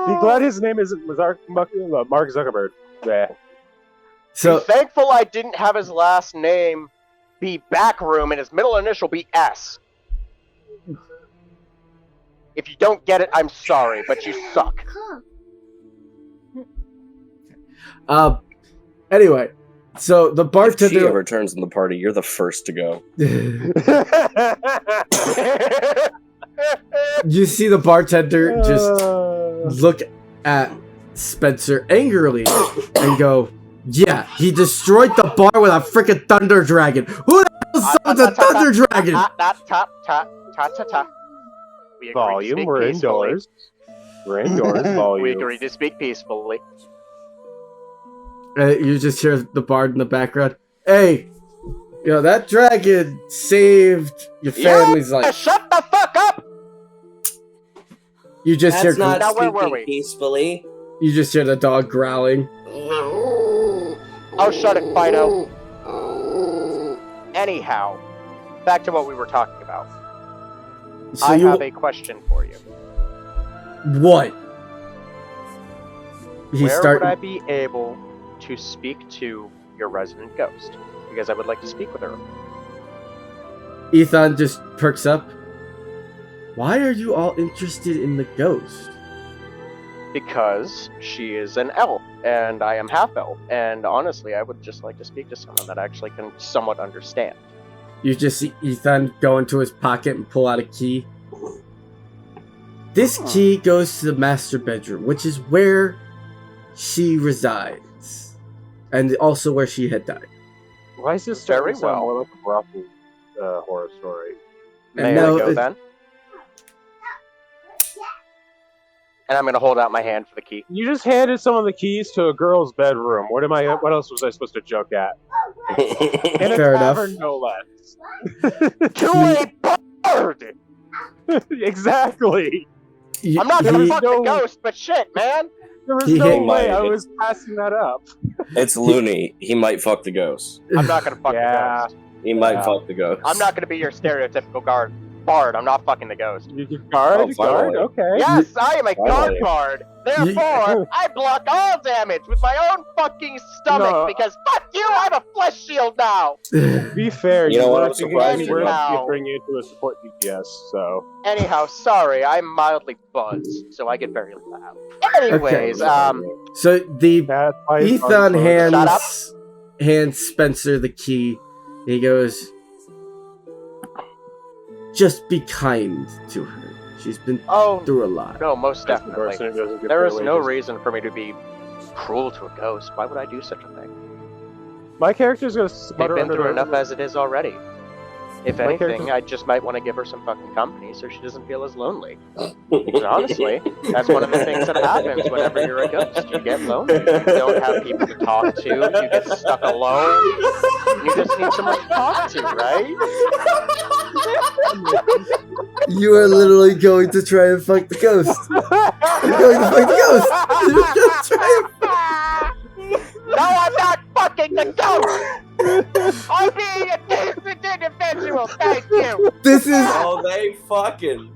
Be glad his name isn't Mark Zuckerberg. Bleh. so Be thankful I didn't have his last name be back room and his middle initial be S. If you don't get it, I'm sorry, but you suck. Anyway, so the If she bartender. ever turns in the party, you're the first to go. You see the bartender just look at Spencer angrily and go, "Yeah, he destroyed the bar with a freaking thunder dragon. Who the hell summons a thunder dragon?" We agreed to Volume, speak we're peacefully. indoors. We're indoors, volume. We agreed to speak peacefully. You just hear the bard in the background. Hey, that dragon saved your family's life. Shut the fuck up! You just That's hear. not Now, where were speaking we? peacefully. You just hear the dog growling. Oh, shut it, Fido. Anyhow, back to what we were talking about. So I you have a question for you. what? Where would I be able to speak to your resident ghost? Because I would like to speak with her. Ethan just perks up. Why are you all interested in the ghost? Because she is an elf, and I am half elf, and honestly, I would just like to speak to someone that actually can somewhat understand. You just see Ethan go into his pocket and pull out a key. This key goes to the master bedroom, which is where she resides. And also where she had died. Why is this Very starting to sound well. more like a brothel horror story? May no, I go it- then? And I'm gonna hold out my hand for the key. You just handed someone the keys to a girl's bedroom. What else was I supposed to joke at? In a Fair enough. tavern, no less. To a bird! Exactly. I'm not gonna He- fuck the ghost, but shit, man! There was He no hit way my- I was passing that up. It's loony. He might fuck the ghost. I'm not gonna fuck Yeah. the ghost. He might Yeah. fuck the ghost. I'm not gonna be your stereotypical bard. I'm not fucking the ghost. You guard, Oh, finally. okay. Yes, I am a guard Finally. card. Therefore, I block all damage with my own fucking stomach No. because fuck you, I have a flesh shield now. To be fair, You know what, were I'm thinking surprised we were you know. to bring you into a support DPS, so. Anyhow, sorry, I'm mildly buzzed, so I get very loud. Anyways, So the That's why it's Ethan hard Shut up. hands Spencer the key. He goes, "Just be kind to her. She's been oh through a lot." no, most That's the definitely. person who doesn't get There their is no wages. reason for me to be cruel to a ghost. Why would I do such a thing? My character's gonna They've sputter been under through the enough as it is already. If My anything, character- I just might want to give her some fucking company so she doesn't feel as lonely. Because honestly, that's one of the things that happens whenever you're a ghost. You get lonely. You don't have people to talk to. You get stuck alone. You just need someone to talk to, right? You are literally going to try and fuck the ghost. You're going to fuck the ghost. You're just trying. No, I'm not fucking the ghost! I'm being a decent individual, thank you! This is Oh, they fucking.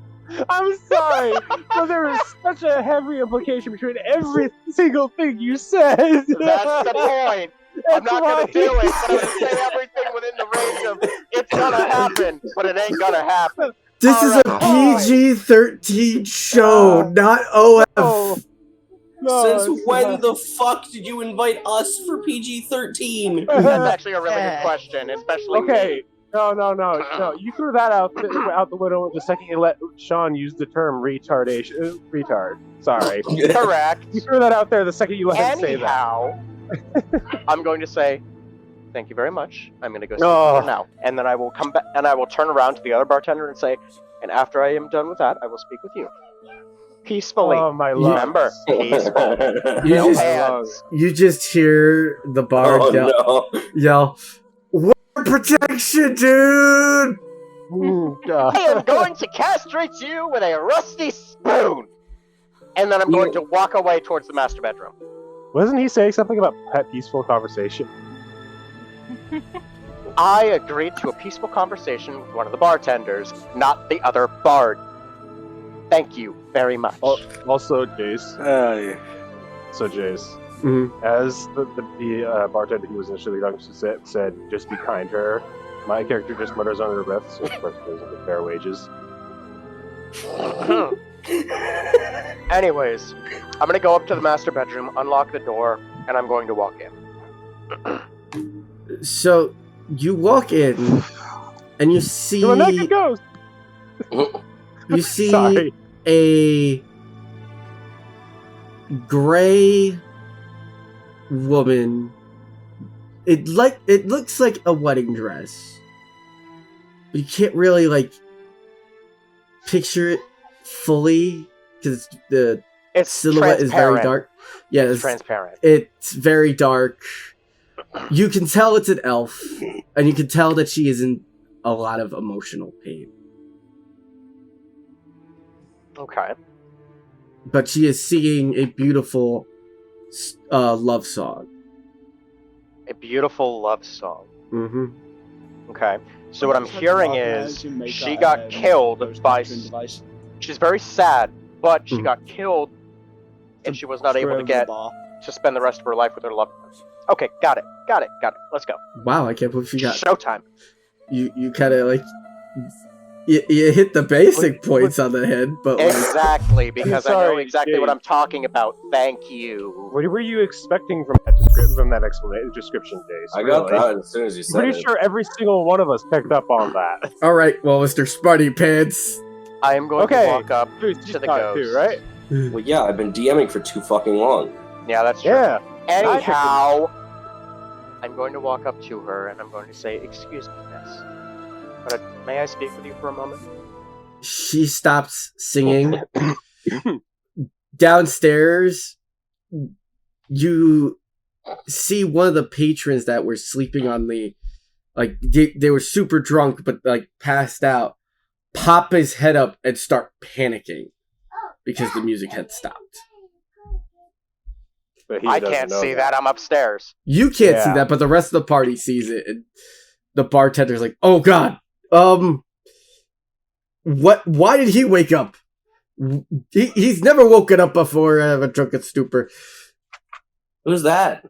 I'm sorry, but there is such a heavy implication between every single thing you said. That's the point. I'm That's not gonna why- do it, but I'm gonna say everything within the range of it's gonna happen, but it ain't gonna happen. this is a Alright. PG-13 show, not OF. Oh, no, Since it's when not. the fuck did you invite us for PG-13? That's actually a really good question, especially Okay, me. no. You threw that out the window the second you let Sean use the term retardation. Retard. Sorry. Correct. You threw that out there the second you let him say that. Anyhow, I'm going to say thank you very much. I'm going to go sit Oh. here now, and then I will come back and I will turn around to the other bartender and say, and after I am done with that, I will speak with you peacefully. Oh, my love. Remember, peaceful. You No just- hands. You just hear the bard Oh yell, "War protection, dude!" Ooh, God. I am going to castrate you with a rusty spoon, and then I'm going to walk away towards the master bedroom. Wasn't he saying something about pet peaceful conversation? I agreed to a peaceful conversation with one of the bartenders, not the other bard. Thank you very much. Oh. Also, Jace. Yeah. So, Jace, Mhm. as the bartender who was initially going to said, just be kind to her. My character just mutters under her breath, so of course it doesn't get fair wages. Anyways, I'm gonna go up to the master bedroom, unlock the door, and I'm going to walk in. So you walk in, and you see You're a naked ghost! you see Sorry. a gray woman. It looks like a wedding dress, but you can't really like picture it fully because the It's silhouette is very dark. Yeah, It's transparent. It's very dark. You can tell it's an elf, and you can tell that she is in a lot of emotional pain. Okay. But she is singing a beautiful love song. A beautiful love song. Mm-hmm. Okay. So what I'm hearing is she got killed by... She's very sad, but she got killed and she was not able to get to spend the rest of her life with her loved ones. Okay, got it. Let's go. Wow, I can't believe she got... Showtime. You kind of like... You hit the basic points on the head, but like... Exactly, because I know Sorry, exactly Jake. what I'm talking about. Thank you. What were you expecting from that description, Jace? I got Really? that as soon as you said Pretty it. sure every single one of us picked up on that. All right, well, Mr. Smarty Pants. I am going Okay. to walk up Dude, to you the saw it ghost. too, right? Well, yeah, I've been DMing for too fucking long. Yeah, that's true. Yeah. Anyhow, I'm going to walk up to her and I'm going to say, "Excuse me, miss. But may I speak with you for a moment?" She stops singing. Downstairs, you see one of the patrons that were sleeping on the... Like, they were super drunk, but, like, passed out. Pop his head up and start panicking. Because the music had stopped. But he I doesn't can't know see that. I'm upstairs. You can't see Yeah. that, but the rest of the party sees it. And the bartender's like, "Oh, God. Why did he wake up? He's never woken up before out of a drunken stupor." Who's that?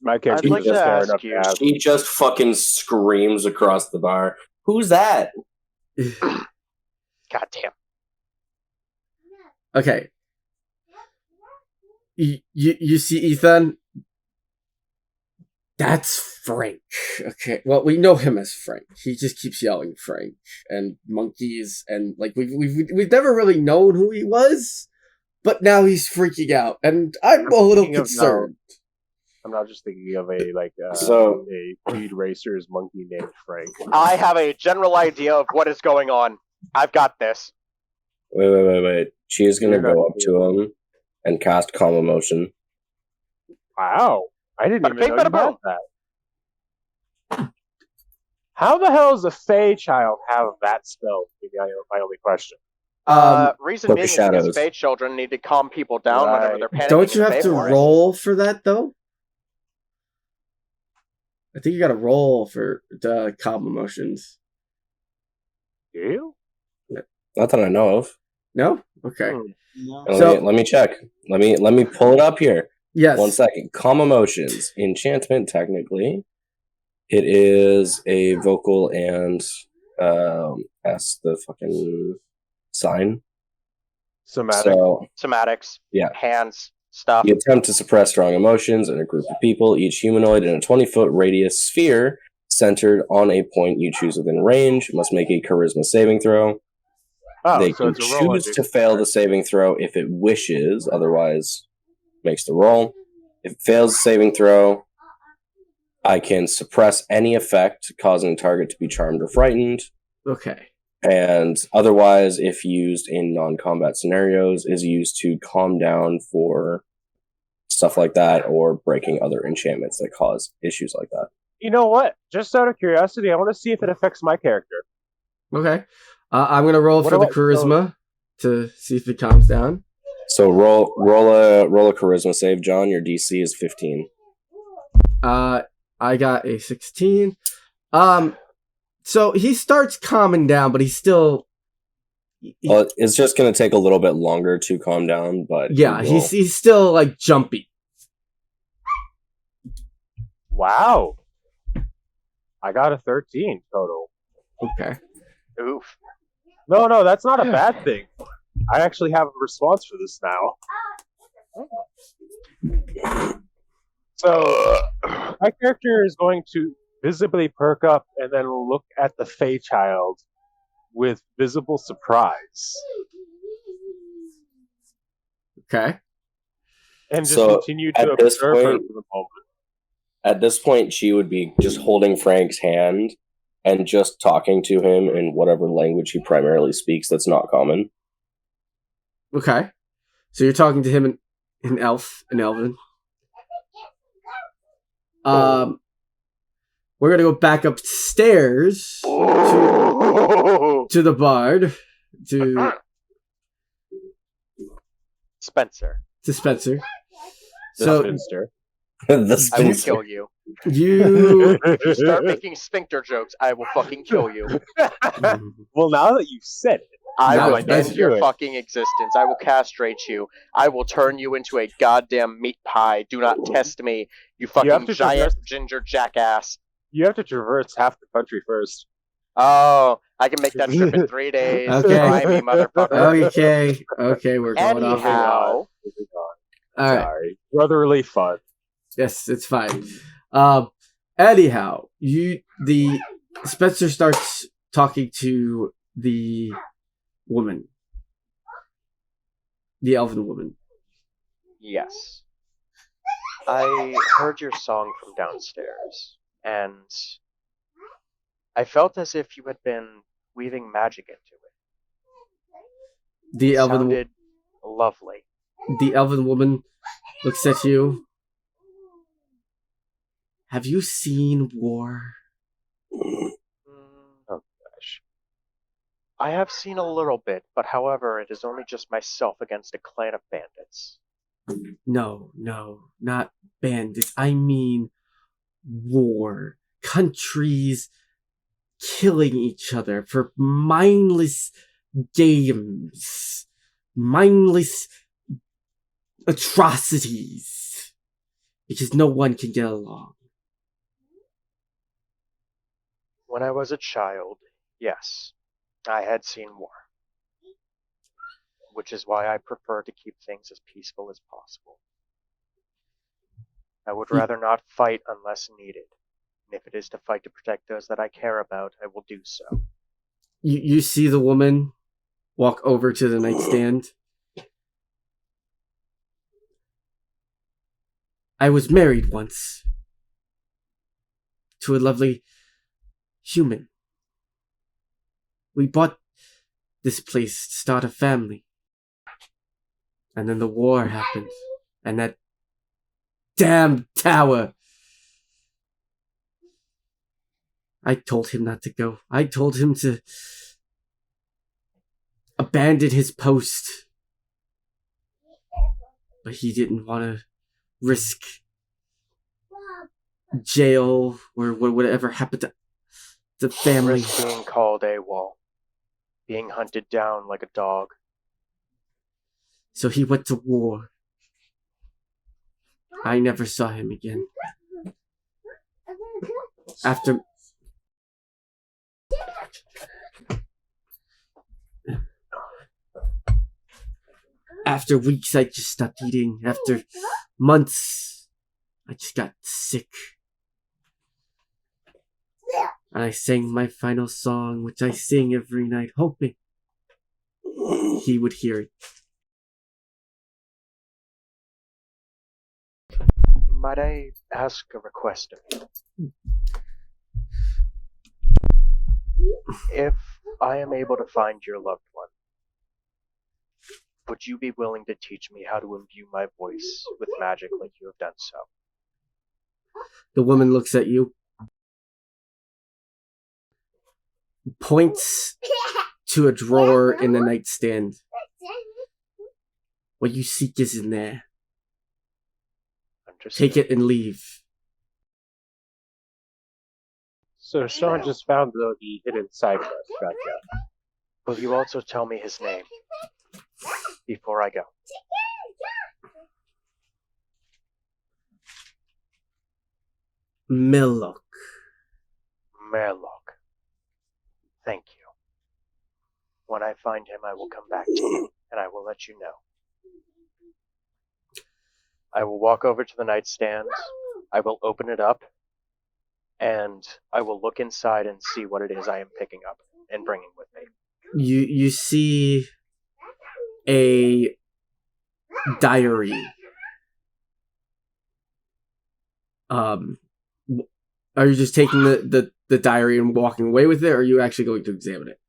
My character I'd like just to fair ask enough you- to ask. He just fucking screams across the bar. Who's that? God damn. Okay. You see Ethan? That's Frank. Okay. Well, we know him as Frank. He just keeps yelling Frank and monkeys and like we've never really known who he was, but now he's freaking out and I'm a little Thinking of concerned. I'm not just thinking of a So- a Speed Racer's monkey named Frank. I have a general idea of what is going on. I've got this. Wait. She is gonna You're not go up to him and cast Calm Emotion. Wow, I didn't Bada even bing, know you bada had that. How the hell does a Fey child have that spell? Would be my only question. Reason Book being of is Shadows. because Fate children need to calm people down whenever they're panicking. Don't you in have to Fey Forest. roll for that though? I think you got to roll for the calm emotions. Do you? Not that I know of. No? Okay. No. Let me check. Let me pull it up here. Yes. 1 second. Calm Emotions. Enchantment, technically. It is a vocal and S the fucking sign. Somatic. So Somatics. Yeah. Hands. Stuff. you attempt to suppress strong emotions in a group of people, each humanoid in a 20-foot radius sphere centered on a point you choose within range must make a charisma saving throw. Oh, They so can it's a roll choose to fail the saving throw if it wishes, otherwise makes the roll. If it fails the saving throw, I can suppress any effect causing the target to be charmed or frightened, Okay. and otherwise, if used in non-combat scenarios, is used to calm down for stuff like that or breaking other enchantments that cause issues like that. You know what? Just out of curiosity, I want to see if it affects my character. Okay. I'm gonna roll What for the about- charisma to see if it calms down. So roll a charisma save, John. Your DC is 15. I got a 16. So he starts calming down, but he's still. Well, it's just going to take a little bit longer to calm down, but Yeah, he will. he's still like jumpy. Wow. I got a 13 total. Okay. Oof. No, that's not a bad thing. I actually have a response for this now. So, my character is going to visibly perk up and then look at the Fey child with visible surprise. Okay. And just So, continue to at this observe her point- for the moment. At this point, she would be just holding Frank's hand and just talking to him in whatever language he primarily speaks that's not common. Okay. So you're talking to him in Elven. We're gonna go back upstairs to the bard to Spencer, Spencer. The So spinster. The I will Spencer. kill you. you If you start making sphincter jokes, I will fucking kill you. Well, now that you've said it, I No, will it's end better. your fucking existence. I will castrate you. I will turn you into a goddamn meat pie. Do not test me, you have fucking to giant traverse- ginger jackass. you have to traverse half the country first. Oh, I can make that trip in 3 days. Okay. Try me, motherfucker. Okay, we're going off. Anyhow. Moving on. All right. Sorry. Brotherly fun. Yes, it's fine. Anyhow, the Spencer starts talking to the woman, the elven woman. Yes. I heard your song from downstairs, and I felt as if you had been weaving magic into it. The It elven, sounded lovely. the elven woman looks at you. Have you seen war? Oh gosh. I have seen a little bit, but however, it is only just myself against a clan of bandits. No, not bandits. I mean war. Countries killing each other for mindless games. Mindless atrocities. Because no one can get along. When I was a child, yes, I had seen war. Which is why I prefer to keep things as peaceful as possible. I would rather not fight unless needed. And if it is to fight to protect those that I care about, I will do so. You see the woman walk over to the nightstand. I was married once to a lovely human. We bought this place to start a family. And then the war happened. And that damn tower. I told him not to go. I told him to abandon his post. But he didn't want to risk jail or whatever happened to the family. Risk being called AWOL. Being hunted down like a dog. So he went to war. I never saw him again. After weeks, I just stopped eating. After months, I just got sick. And I sang my final song, which I sing every night, hoping he would hear it. Might I ask a request of you? If I am able to find your loved one, would you be willing to teach me how to imbue my voice with magic like you have done so? The woman looks at you, points to a drawer in the nightstand. What you seek is in there. Understood. Take it and leave. So Sean just found the hidden side quest. Gotcha. Will you also tell me his name before I go? Millock. Merlock, thank you. When I find him, I will come back to you, and I will let you know. I will walk over to the nightstand, I will open it up, and I will look inside and see what it is I am picking up and bringing with me. You see a diary. Are you just taking the diary and walking away with it, or are you actually going to examine it?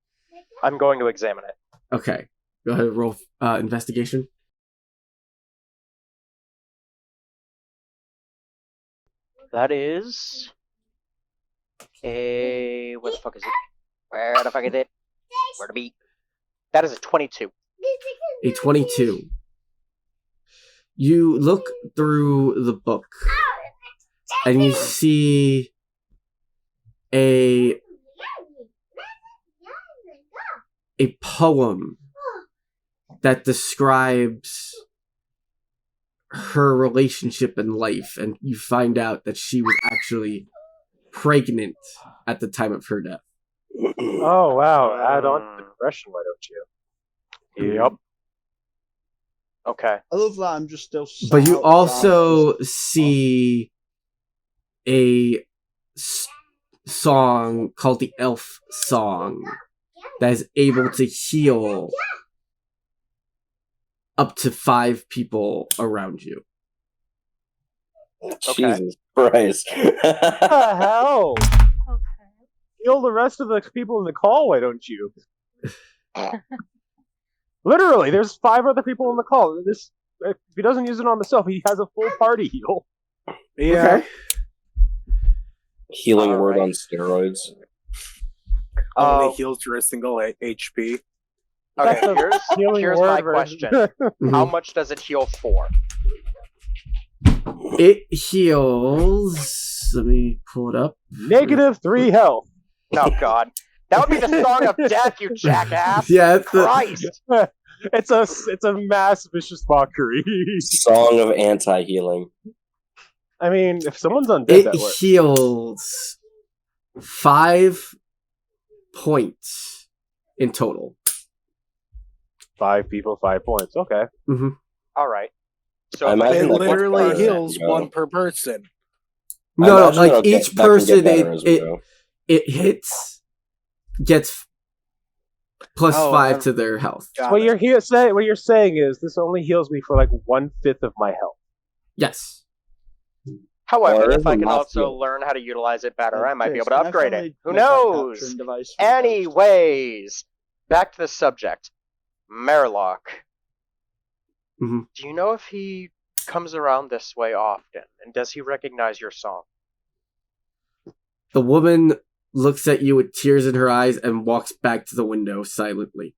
I'm going to examine it. Okay. Go ahead and roll investigation. That is a... Where the fuck is it? Where the fuck is it? Where to be? That is a 22. A 22. You look through the book and you see a poem that describes her relationship in life, and you find out that she was actually pregnant at the time of her death. Oh, wow. Add on to the depression, why don't you? Yep. Okay. I love that I'm just still. But you also see a song called the Elf Song that is able to heal up to 5 people around you. Jesus Christ. What the hell? Okay. Heal the rest of the people in the call, why don't you? Literally, there's 5 other people in the call. This, if he doesn't use it on himself, he has a full party heal. Yeah. Okay. Healing All word right. on steroids. Only heals your single HP. Okay, That's a healing here's word my version. question. How much does it heal for? It heals. Let me pull it up. -3 health. Oh, God. That would be the Song of Death, you jackass! Yeah, it's the, Christ! It's a mass vicious mockery. Song of anti-healing. I mean, if someone's undead, it that works. heals 5 points in total. 5 people, 5 points. Okay. Mm-hmm. Alright. So I if I imagine It do that one literally gets person- heals better, one per person. I No, imagine like that'll each that can get person better as we go. it hits gets plus Oh, 5 I've- to their health. Got What it. you're saying is this only heals me for like 1/5 of my health. Yes. However, Well, it if is I a can math also field. learn how to utilize it better, I might be Chris, able to can I upgrade finally it. Who make that knows? capturing device for the ghost? Anyways, back to the subject. Merlock. Mhm. Do you know if he comes around this way often? And does he recognize your song? The woman looks at you with tears in her eyes and walks back to the window silently.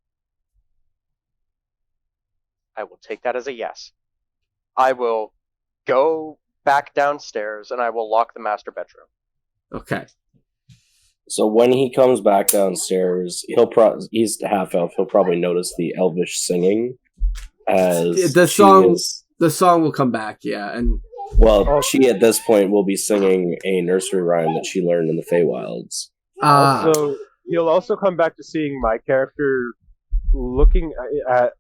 I will take that as a yes. I will go back downstairs and I will lock the master bedroom. Okay. So when he comes back downstairs, he's half elf. He'll probably notice the elvish singing as The she song- is- The song will come back, yeah, and well, she at this point will be singing a nursery rhyme that she learned in the Feywilds. Also, he'll also come back to seeing my character looking at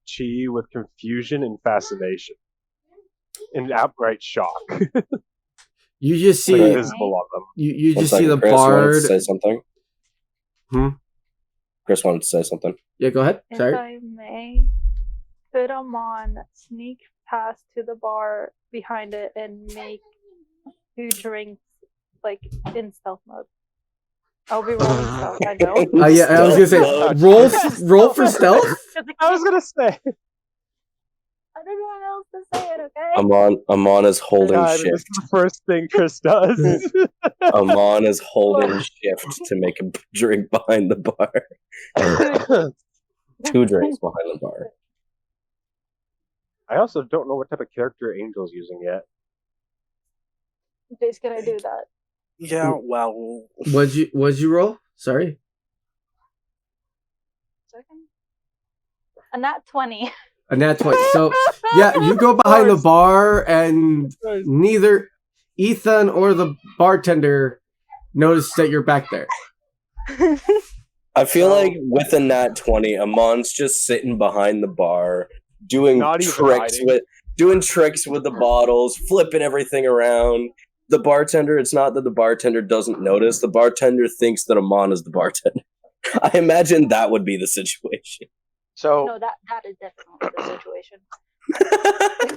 Chi with confusion and fascination. In outright shock. you just see Like visible on them. you One just see second, the Chris wanted to bard. say something. Chris wanted to say something. Yeah, go ahead. If Sorry. I may, could Amon sneak past to the bar behind it and make 2 drinks, like, in stealth mode? I'll be rolling stealth, I know. Yeah, I was gonna say Stealth roll for stealth. I was gonna say. I don't know what else to say it, okay? Amon is holding God, this is shift. the first thing Chris does. Amon is holding shift to make a drink behind the bar. 2 drinks behind the bar. I also don't know what type of character Angel's using yet. Jace, can I do that? Yeah, well, What'd you roll? Sorry. Second? A nat 20. A nat 20. So yeah, you go behind the bar, and neither Ethan or the bartender notice that you're back there. I feel like with a nat 20, Amon's just sitting behind the bar, doing Not even tricks hiding. with the bottles, flipping everything around. The bartender, it's not that the bartender doesn't notice. The bartender thinks that Amon is the bartender. I imagine that would be the situation. So No, that is definitely the situation.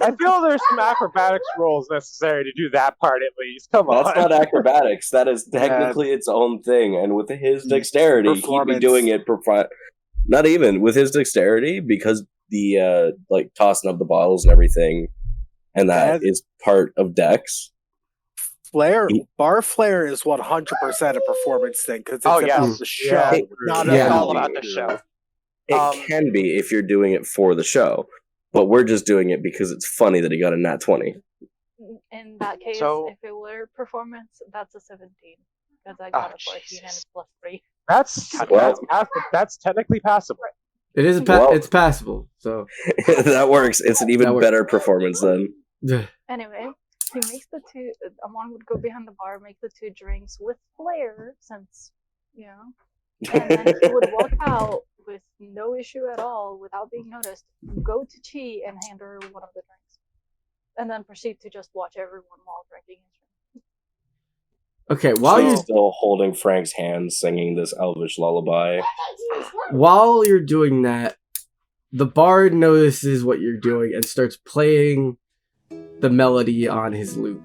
I feel there's some acrobatics rolls necessary to do that part at least. Come on. That's not acrobatics. That is technically its own thing. And with his dexterity, he'd be Performance. doing it not even with his dexterity, because the like tossing up the bottles and everything, and that is part of dex. Bar flair is 100% a performance thing because it's Oh, about yes. the show, Yeah. not Yeah. it's all about about the show. It can be if you're doing it for the show, but we're just doing it because it's funny that he got a nat 20. In that case, So- if it were performance, that's a 17. Because I got a 14 and Jesus. it's plus 3. That's technically passable. It is Well- it's passable. So That works. It's an even That works. better performance then. Anyway, he makes the two. Amon would go behind the bar, make the 2 drinks with flair, since, you know. And then he would walk out with no issue at all, without being noticed, go to Chi and hand her one of the drinks. And then proceed to just watch everyone while drinking his drink. okay, while She's you're still holding Frank's hand, singing this elvish lullaby. while you're doing that, the bard notices what you're doing and starts playing the melody on his lute.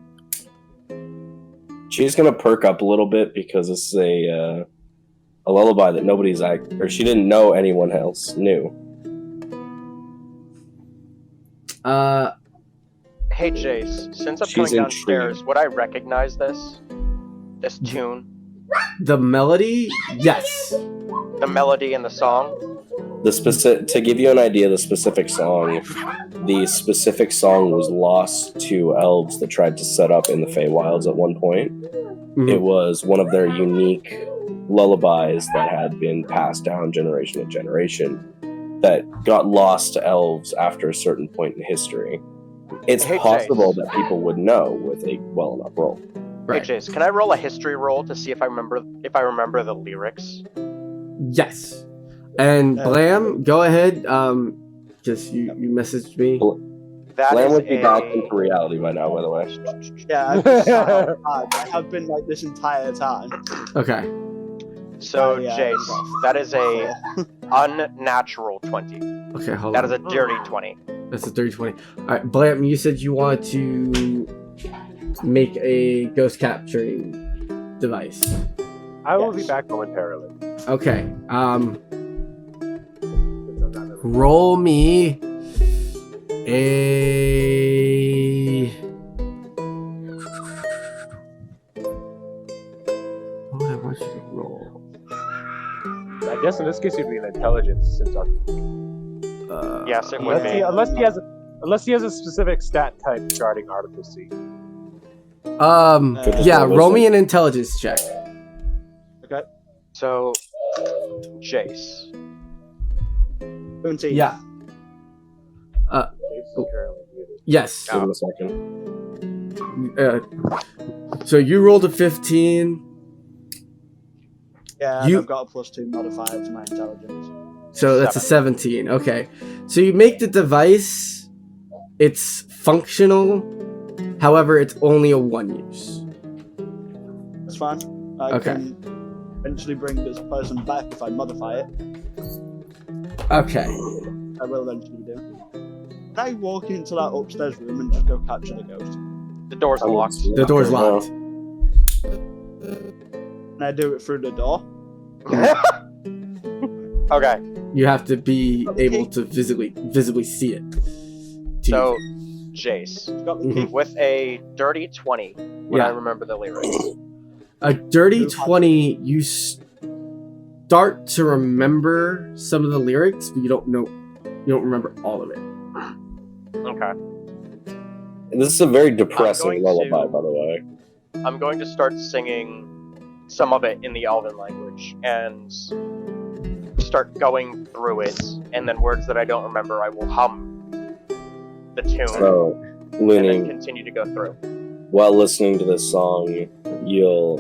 She's gonna perk up a little bit because this is a lullaby that nobody's or she didn't know anyone else knew. Hey Jace, since I'm She's coming downstairs, intrigued. would I recognize this tune, The melody, yes. the melody and the song? To give you an idea, the specific song was lost to elves that tried to set up in the Feywilds at one point. Mhm. It was one of their unique lullabies that had been passed down generation to generation that got lost to elves after a certain point in history. It's Hey, possible Jace. that people would know with a well enough roll. Right. Hey Jace, can I roll a history roll to see if I remember the lyrics? Yes. And Blam, go ahead. Just you messaged me. That Lamb is would be back a into reality by now, by the way. Yeah, I've just sat outside. I have been like this entire time. Okay. so Yeah. Jace. That is a unnatural 20. Okay, hold That on. is a dirty 20. That's a 30-20. Alright, Blam, you said you wanted to make a ghost capturing device. I will be Yes. back momentarily. Okay. Roll me a. What would I want you to roll? I guess in this case it'd be an intelligence since our Yes, it would be. unless he has a specific stat type regarding artificy. Yeah, roll me an intelligence check. Okay. So, Jace. 17. Yeah. Jason currently muted. Yes. Give him a second. So you rolled a 15. Yeah, and You- I've got a +2 modifier to my intelligence. So that's a 17. Okay. So you make the device. It's functional. However, it's only a 1 use. That's fine. I Okay. can eventually bring this person back if I modify it. Okay. I will eventually do. Can I walk into that upstairs room and just go capture the ghost? The door's locked. The door's locked. Can I do it through the door? Okay, You have to be able to visibly see it. so Jace, Got the Mhm. key. with a dirty 20, would I Yeah. remember the lyrics? A dirty 20, you start to remember some of the lyrics, but you don't remember all of it. Okay. This is a very depressing I'm going lullaby, to- by the way. I'm going to start singing some of it in the Elven language and start going through it, and then words that I don't remember, I will hum the tune So, and then Looney, continue to go through. while listening to this song, you'll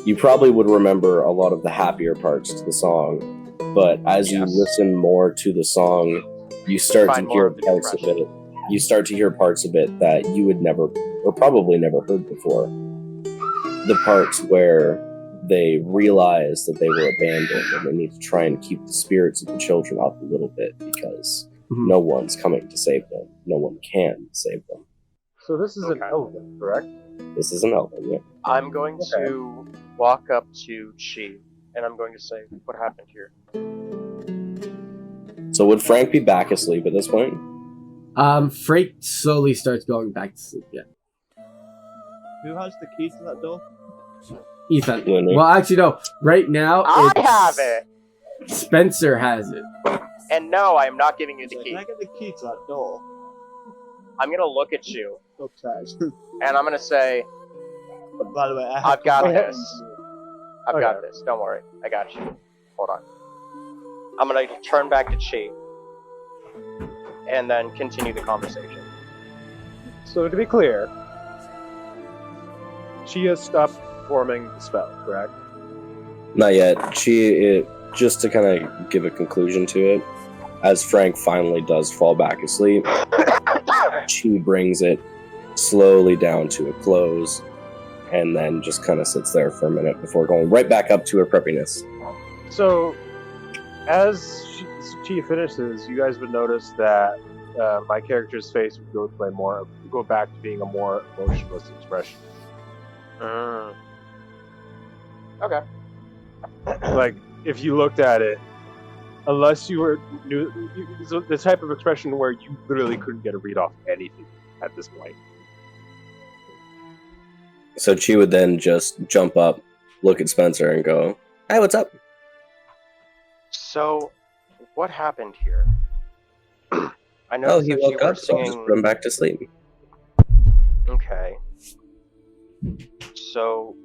you probably would remember a lot of the happier parts to the song, but as you listen more to the song, you start to hear parts of it. You start to hear parts of it that you would never, or probably never heard before. The parts where they realize that they were abandoned and they need to try and keep the spirits of the children up a little bit because no one's coming to save them. No one can save them. So this is an elven, correct? This is an elven, yeah. I'm going to walk up to Chi, and I'm going to say, what happened here? So would Frank be back asleep at this point? Frank slowly starts going back to sleep, yeah. Who has the key to that door? Ethan. Winnie. Well, actually, no. Right now, I have it! Spencer has it. And no, I am not giving you the Can key. I get the key to that door? I'm going to look at you, Upstairs. and I'm going to say, But by the way, I've got Okay. this. I've got this. Don't worry. I got you. Hold on. I'm going to turn back to Chi, and then continue the conversation. So to be clear, she has stopped forming the spell, correct? Not yet. Just to kind of give a conclusion to it, as Frank finally does fall back asleep, she brings it slowly down to a close, and then just kind of sits there for a minute before going right back up to her preppiness. So, as she finishes, you guys would notice that my character's face would go back to being a more emotionless expression. Okay. Like, if you looked at it, unless you knew the type of expression where you literally couldn't get a read off anything at this point. So she would then just jump up, look at Spencer, and go, "Hey, what's up?" So, what happened here? I know Oh, he that woke you were up, so I'll just singing. put him back to sleep. Okay. So,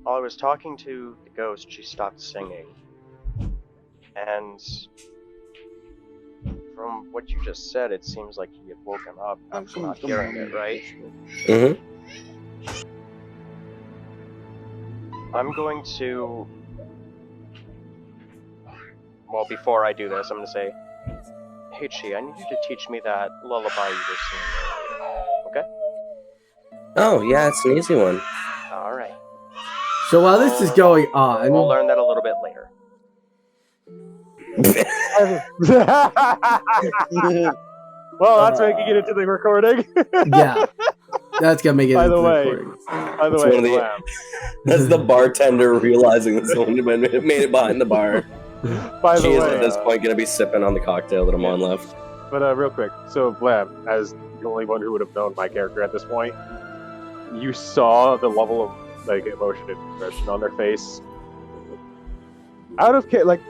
while I was talking to the ghost, she stopped singing. And from what you just said, it seems like he had woken up after not hearing it, right? Mm-hmm. I'm going to... Well, before I do this, I'm going to say, "Hey, Chi, I need you to teach me that lullaby you were singing earlier, okay?" Oh, yeah, it's an easy one. Alright. So while this is going on, We'll learn that a little bit later. Well, that's making it into the recording. yeah, that's gonna make it By into the the way, recording. By the It's way, one of the- Blam. That's the bartender realizing that someone made it behind the bar. By the She is way, at this point going to be sipping on the cocktail that Amon left. but real quick, so Blam, as the only one who would have known my character at this point, you saw the level of like emotion and expression on their face. Out of like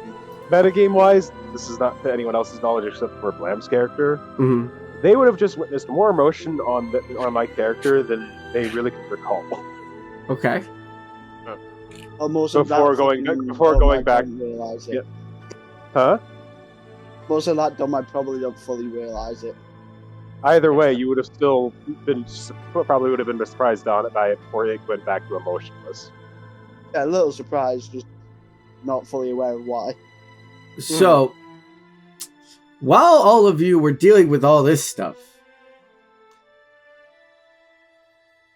metagame wise, this is not to anyone else's knowledge except for Blam's character. Mhm. They would have just witnessed more emotion on my character than they really could recall. Okay. Almost Before going back- realize it. Yep. Huh? Most of that dumb, I probably don't fully realize it. Either way, you would have still been probably would have been surprised on it by it before it went back to emotionless. Yeah, a little surprised, just not fully aware of why. So, while all of you were dealing with all this stuff,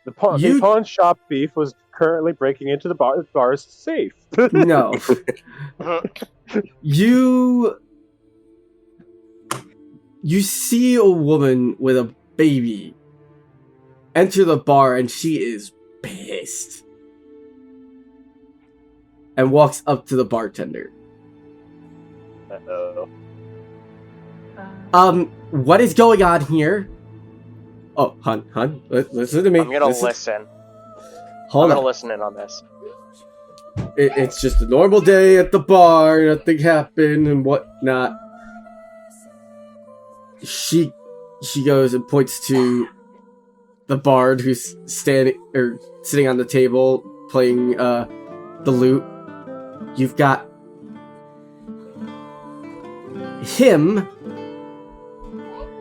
The pawn shop thief was currently breaking into the bar's safe. no, you see a woman with a baby enter the bar, and she is pissed, and walks up to the bartender. Uh-oh. What is going on here? Oh, hun, listen to me. I'm gonna listen. Hold I'm on. gonna listen in on this. It's just a normal day at the bar. Nothing happened and whatnot. She goes and points to the bard who's sitting on the table playing the lute. You've got him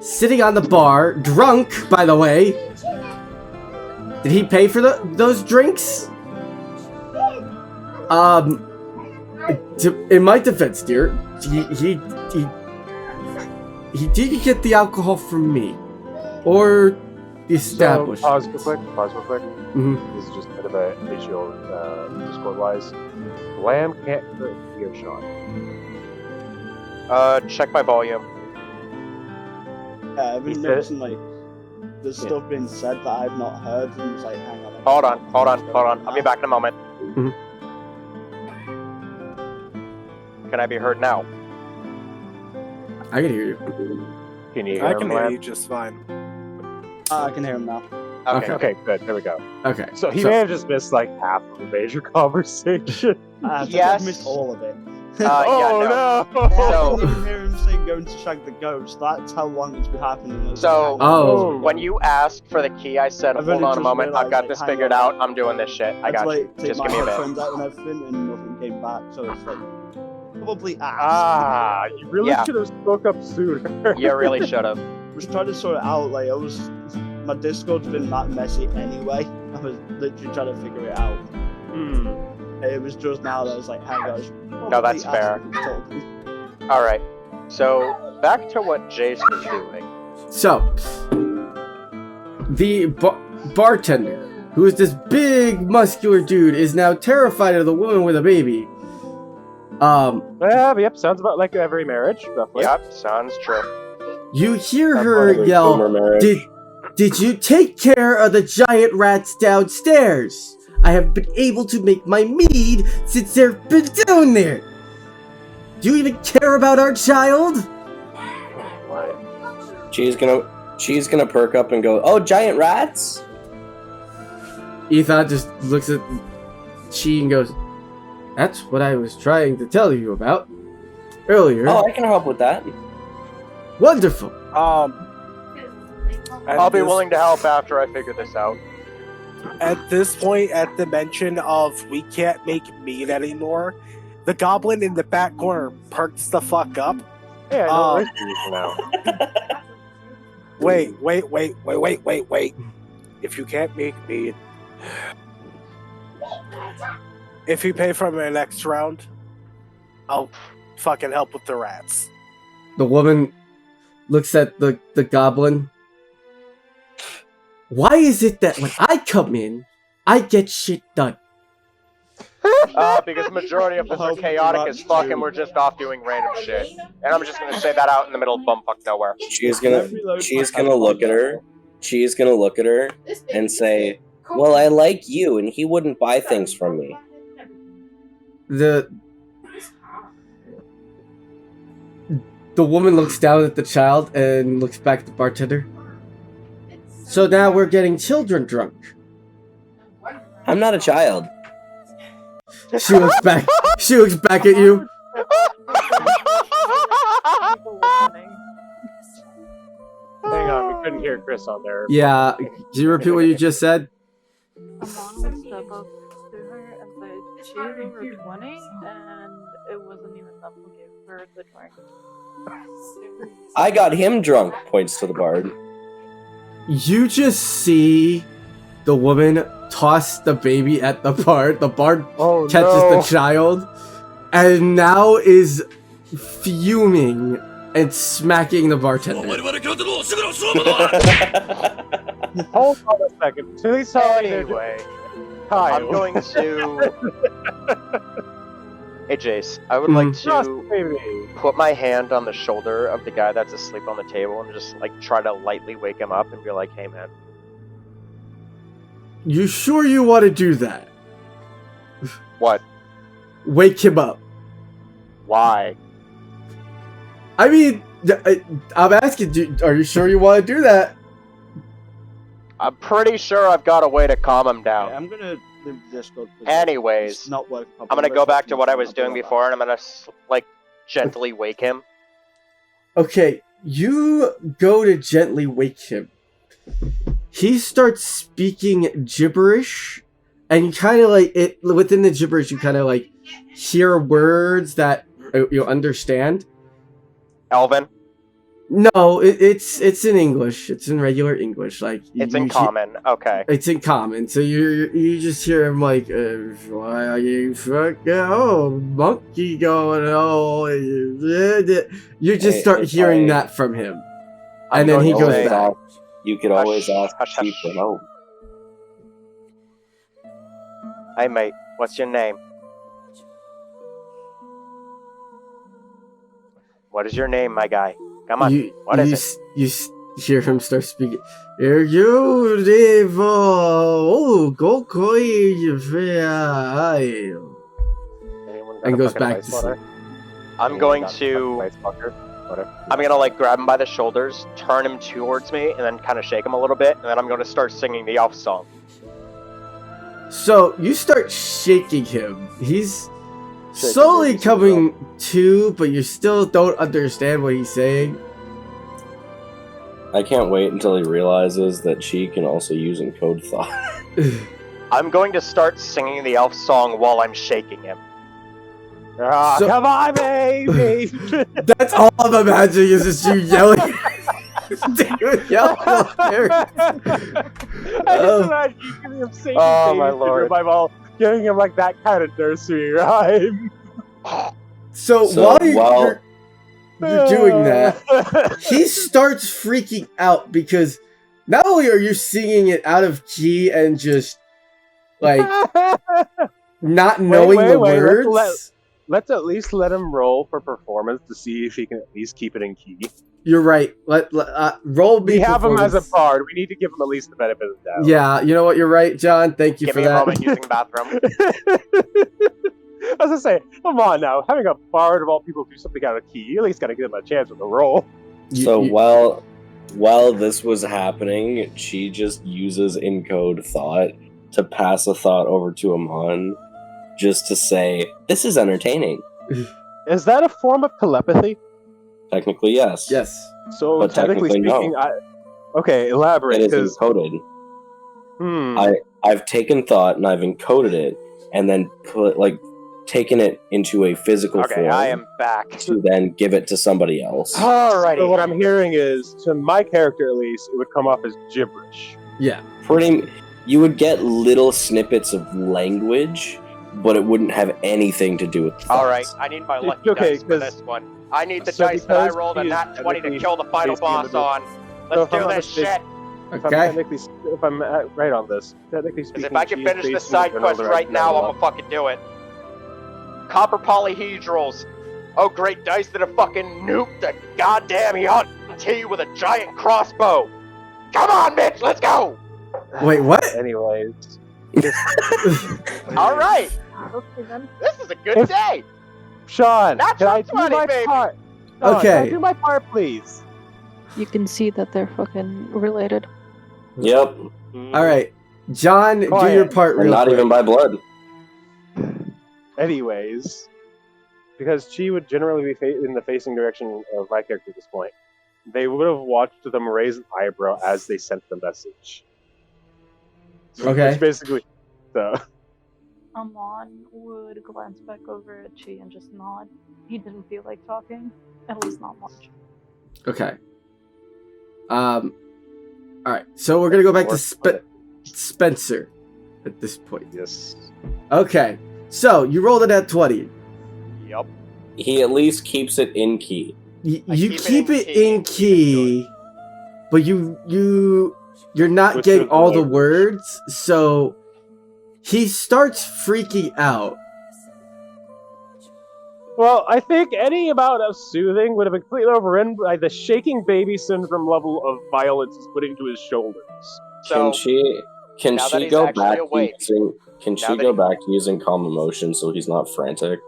sitting on the bar, drunk, by the way. Did he pay for those drinks? In my defense, dear, he didn't get the alcohol from me, or the establishment. So, pause real quick. Mhm. This is just a bit of a visual, Discord-wise. Lamb can't hurt earshot. Check my volume. I've been He noticing like there's stuff being said that I've not heard, and it's like, hang on. Hold on. I'll be back in a moment. Mhm. Can I be heard now? I can hear you. Can you hear I him, can hear Lamb? you just fine. I can hear him now. Okay. Okay, good. There we go. Okay. So he may have just missed like half of a major conversation. I think Yes. I've missed all of it. Yeah, no. I So- didn't even hear him say going to shag the ghost. That's how long it's been happening. So- Oh. When you asked for the key, I said, I've hold only on a just moment. I've got realised, this like, hang figured on. out. I'm doing this shit. I got you. like, take Just my give me a bit. headphones out and everything, and nothing came back. So it's like probably asked. Ah, you really Yeah. should have spoke up sooner. You really should have. I was trying to sort it out. Like my Discord's been that messy anyway. I was literally trying to figure it out. It was just now that I was like, hang on. I should No, that's probably fair. ask him to talk to me. All right. So back to what Jace was doing. So, the bartender, who is this big, muscular dude, is now terrified of the woman with a baby. Yep, sounds about like every marriage, roughly. Yep, sounds true. You hear That's her probably yell, boomer marriage. Did you take care of the giant rats downstairs? I have been able to make my mead since they've been down there. Do you even care about our child? She's gonna perk up and go, "Oh, giant rats!" Ethan just looks at Chi and goes, "That's what I was trying to tell you about earlier." Oh, I can help with that. Wonderful. I'll be willing to help after I figure this out. At this point, at the mention of we can't make meat anymore, the goblin in the back corner perks the fuck up. Yeah, I know these now. Wait. If you can't make meat, if you pay for my next round, I'll fucking help with the rats. The woman looks at the goblin. Why is it that when I come in, I get shit done? Because the majority of us are chaotic as fuck and we're just off doing random shit. And I'm just gonna say that out in the middle of bumfuck nowhere. She's gonna look at her. She's gonna look at her and say, "Well, I like you, and he wouldn't buy things from me." The woman looks down at the child and looks back at the bartender. So now we're getting children drunk. I'm not a child. She looks back. She looks back at you. Hang on, we couldn't hear Chris on there. Yeah. Can you repeat what you just said? Amon would step up to her and say, she's over 20 and it wasn't even enough to give her the drink. I got him drunk. Points to the bard. You just see the woman toss the baby at the bard. The bard Oh catches no. the child and now is fuming and smacking the bartender. Hold on a second. Please tell me Anyway, Kyle. I'm going to... Hey Jace, I would like Trust to me. put my hand on the shoulder of the guy that's asleep on the table and just like try to lightly wake him up and be like, hey man. You sure you want to do that? What? Wake him up. Why? I mean, I'm asking, are you sure you want to do that? I'm pretty sure I've got a way to calm him down. I'm gonna leave the Discord. Anyways, It's not working. I'm gonna go back to what I was doing before and I'm gonna like gently wake him. Okay, you go to gently wake him. He starts speaking gibberish, and you kind of like it within the gibberish. You kind of like hear words that you understand. Elvin? No, it's in English. It's in regular English. Like It's in common. Okay. It's in common. So you just hear him like, why are you fucking monkey going you just Hey, start if hearing I- that from him, I'm and then going he to goes say- back. You could always Hush, ask hush, Chief hush. for help. Hey, mate. What's your name? What is your name, my guy? Come on. What is it? You hear him start speaking. Are you live? Oh, go Anyone got And a goes fucking back ice to water? sleep. I'm Anyone going got a to. fucking ice water? Whatever. I'm gonna like grab him by the shoulders, turn him towards me, and then kind of shake him a little bit, and then I'm gonna start singing the elf song. So you start shaking him. He's Shaking slowly baby coming to, but you still don't understand what he's saying. I can't wait until he realizes that she can also use encode thought. I'm going to start singing the elf song while I'm shaking him. Ah, So- come on, baby! That's all I'm imagining is just you yelling. Dude, yelling at I just imagine you giving him singing Oh, baby my syndrome lord. by all giving him like that kind of nursery rhyme. So, So while you're doing that, he starts freaking out because not only are you singing it out of key and just like not knowing wait, the wait, words. Let's at least let him roll for performance to see if he can at least keep it in key. You're right. Roll me. We have him as a performance. bard. We need to give him at least the benefit of the doubt. Yeah, you know what? You're right, John. Thank you Give for me a that. moment using the bathroom. As I say, come on now. Having a bard of all people do something out of key, you at least got to give him a chance with a roll. So while this was happening, she just uses encode thought to pass a thought over to Amon, just to say, "This is entertaining." Is that a form of telepathy? Technically, yes. Yes. So But technically technically, speaking, okay, elaborate. It is 'Cause- encoded. hmm. I've taken thought and I've encoded it, and then taken it into a physical Okay, form I am back. to then give it to somebody else. Alrighty. So what I'm hearing is, to my character at least, it would come off as gibberish. Yeah. You would get little snippets of language, but it wouldn't have anything to do with thoughts. Alright, I need my lucky Okay, dice for 'cause- this one. I need the so dice that I because rolled a he is nat 20 to technically kill the final basically in boss the- on. So Let's if I'm do not this mistaken- shit. If I'm right on this, technically Because speaking, if I can she is finish this based in the side general quest right direction now, of I'm gonna fucking do it. Copper polyhedrals. Oh, great dice that have fucking nuked the goddamn T with a giant crossbow. Come on, bitch, let's go! Wait, what? Anyways. Alright, Okay then. this is a good If- day. Sean, Natural can I do 20, my baby. part? Sean, Okay. Can I do my part, please? You can see that they're fucking related. Yep, All right, John, do Quiet. your part and real not quick. even by blood. Anyways, because she would generally be in the facing direction of my character at this point, they would have watched them raise an eyebrow as they sent the message. Okay. Which basically, so Amon would glance back over at Chi and just nod. He didn't feel like talking, at least not much. Okay. All right. So we're gonna go back to Spencer at this point. yes. Okay. So you rolled it at 20. Yup. He at least keeps it in key. You keep keep it it in in key, key, but you're not Which getting is all the language. words. So he starts freaking out. Well, I think any amount of soothing would have been completely overridden by the shaking baby syndrome level of violence he's putting to his shoulders. So, Can now that she he's go actually back awake, using Can now she that go he- back using calm emotion so he's not frantic?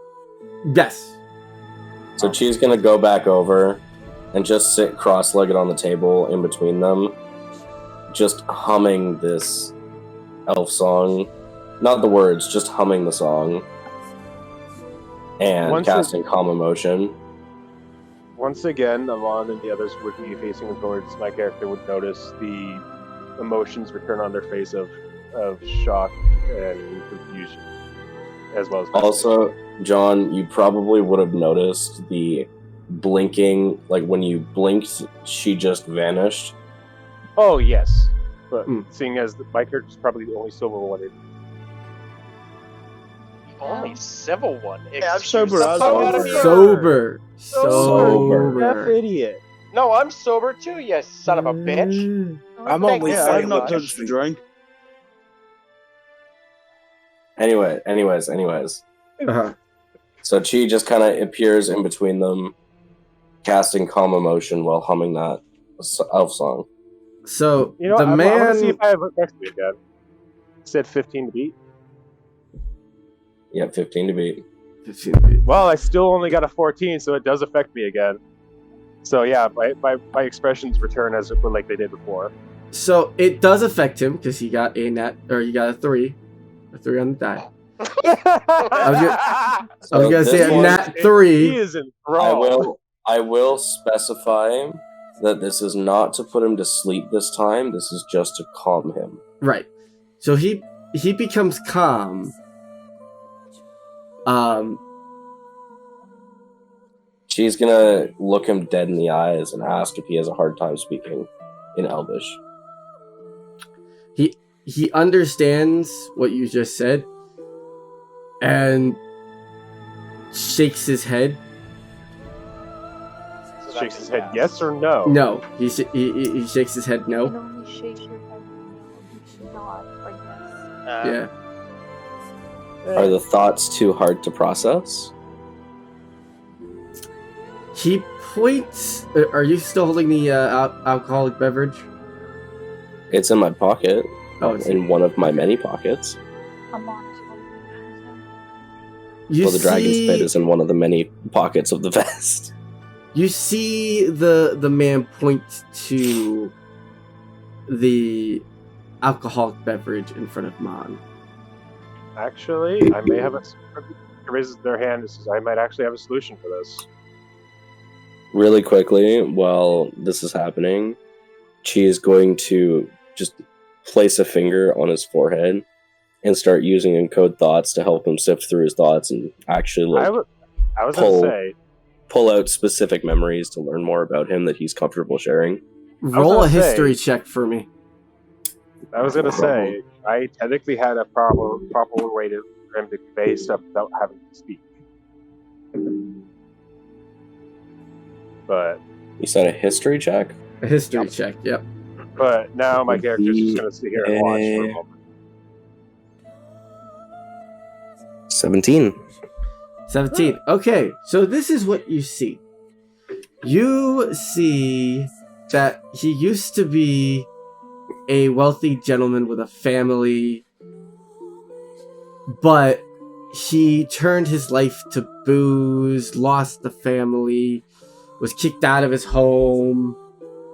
Yes. So she's gonna go back over and just sit cross-legged on the table in between them, just humming this elf song. Not the words, just humming the song. And Once casting calm emotion. Once again, Amon and the others would be facing towards my character would notice the emotions return on their face of shock and confusion, as well as Also, John, you probably would have noticed the blinking, like when you blinked, she just vanished? Oh yes, but Hmm. seeing as my character's probably the only silver one, Only civil one. I'm Excuse sober, the I was fuck sober. out of me. Sober. Sober. idiot. No, I'm sober too, you son of a bitch. I'm Thank only you Yeah, very I've not much. touched the drink. Anyways. Uh-huh. So Chi just kind of appears in between them, casting calm emotion while humming that elf song. So You know, the I'm gonna see man. if I have it next to me again. Said 15 to beat. Yeah, 15 to beat. 15 feet. Well, I still only got a 14, so it does affect me again. So yeah, my expressions return as like they did before. So it does affect him because he got a 3 on the die. I was gonna say this a one- nat He 3. is enthralled. I will specify that this is not to put him to sleep this time. This is just to calm him. Right. So he becomes calm. She's gonna look him dead in the eyes and ask if he has a hard time speaking in Elvish. He understands what you just said and shakes his head. So that Shakes his means head yes or no. No, he shakes his head You no. can only shake your head no, you cannot like Yeah. this. Are the thoughts too hard to process? He points. Are you still holding the alcoholic beverage? It's in my pocket. Oh, it's in one of my many pockets. I'm on You Well, the dragon's see- pit is in one of the many pockets of the vest. You see the man point to the alcoholic beverage in front of Mon. Actually, I may have a. Raises their hand and says, "I might actually have a solution for this." Really quickly, while this is happening, Chi is going to just place a finger on his forehead and start using encode thoughts to help him sift through his thoughts and actually I was gonna say. pull out specific memories to learn more about him that he's comfortable sharing. Roll a gonna say- history check for me. I was gonna say. I technically had a proper way for him to convey stuff without having to speak. But You said a history check? A history check. Yep. now my character's just gonna sit here and watch for a moment. 17. 17. Okay, so this is what you see. You see that he used to be a wealthy gentleman with a family, but he turned his life to booze, lost the family, was kicked out of his home,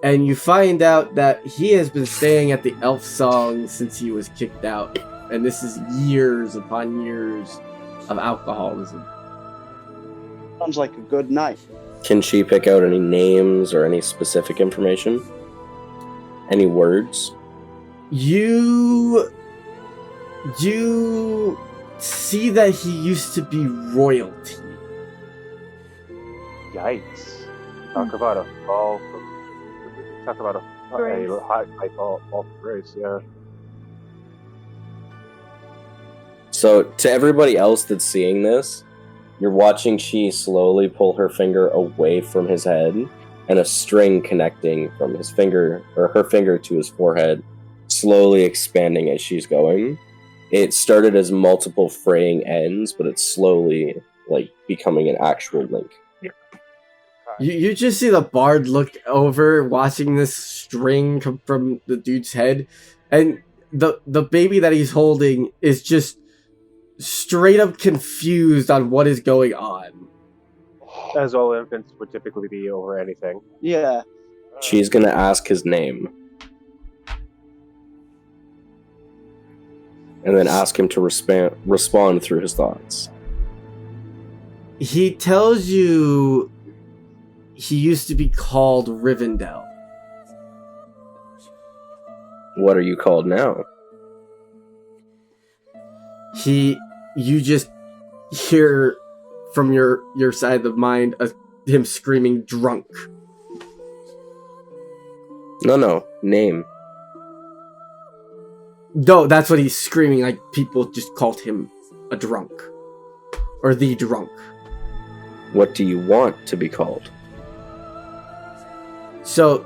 and you find out that he has been staying at the Elf Song since he was kicked out, and this is years upon years of alcoholism. Sounds like a good night. Can she pick out any names or any specific information? Any words? You see that he used to be royalty. Yikes! Talk about a fall from. Talk about Grace. a high fall from grace. Yeah. So, to everybody else that's seeing this, you're watching Chi slowly pull her finger away from his head, and a string connecting from his finger, or her finger to his forehead, slowly expanding as she's going. It started as multiple fraying ends, but it's slowly, like, becoming an actual link. You just see the bard look over, watching this string come from the dude's head, and the baby that he's holding is just straight up confused on what is going on. As all infants would typically be over anything. Yeah. She's gonna ask his name. And then ask him to respond through his thoughts. He tells you he used to be called Rivendell. What are you called now? You just hear from your side of the mind a him screaming drunk. No, name. No, that's what he's screaming. Like people just called him a drunk or the drunk. What do you want to be called? So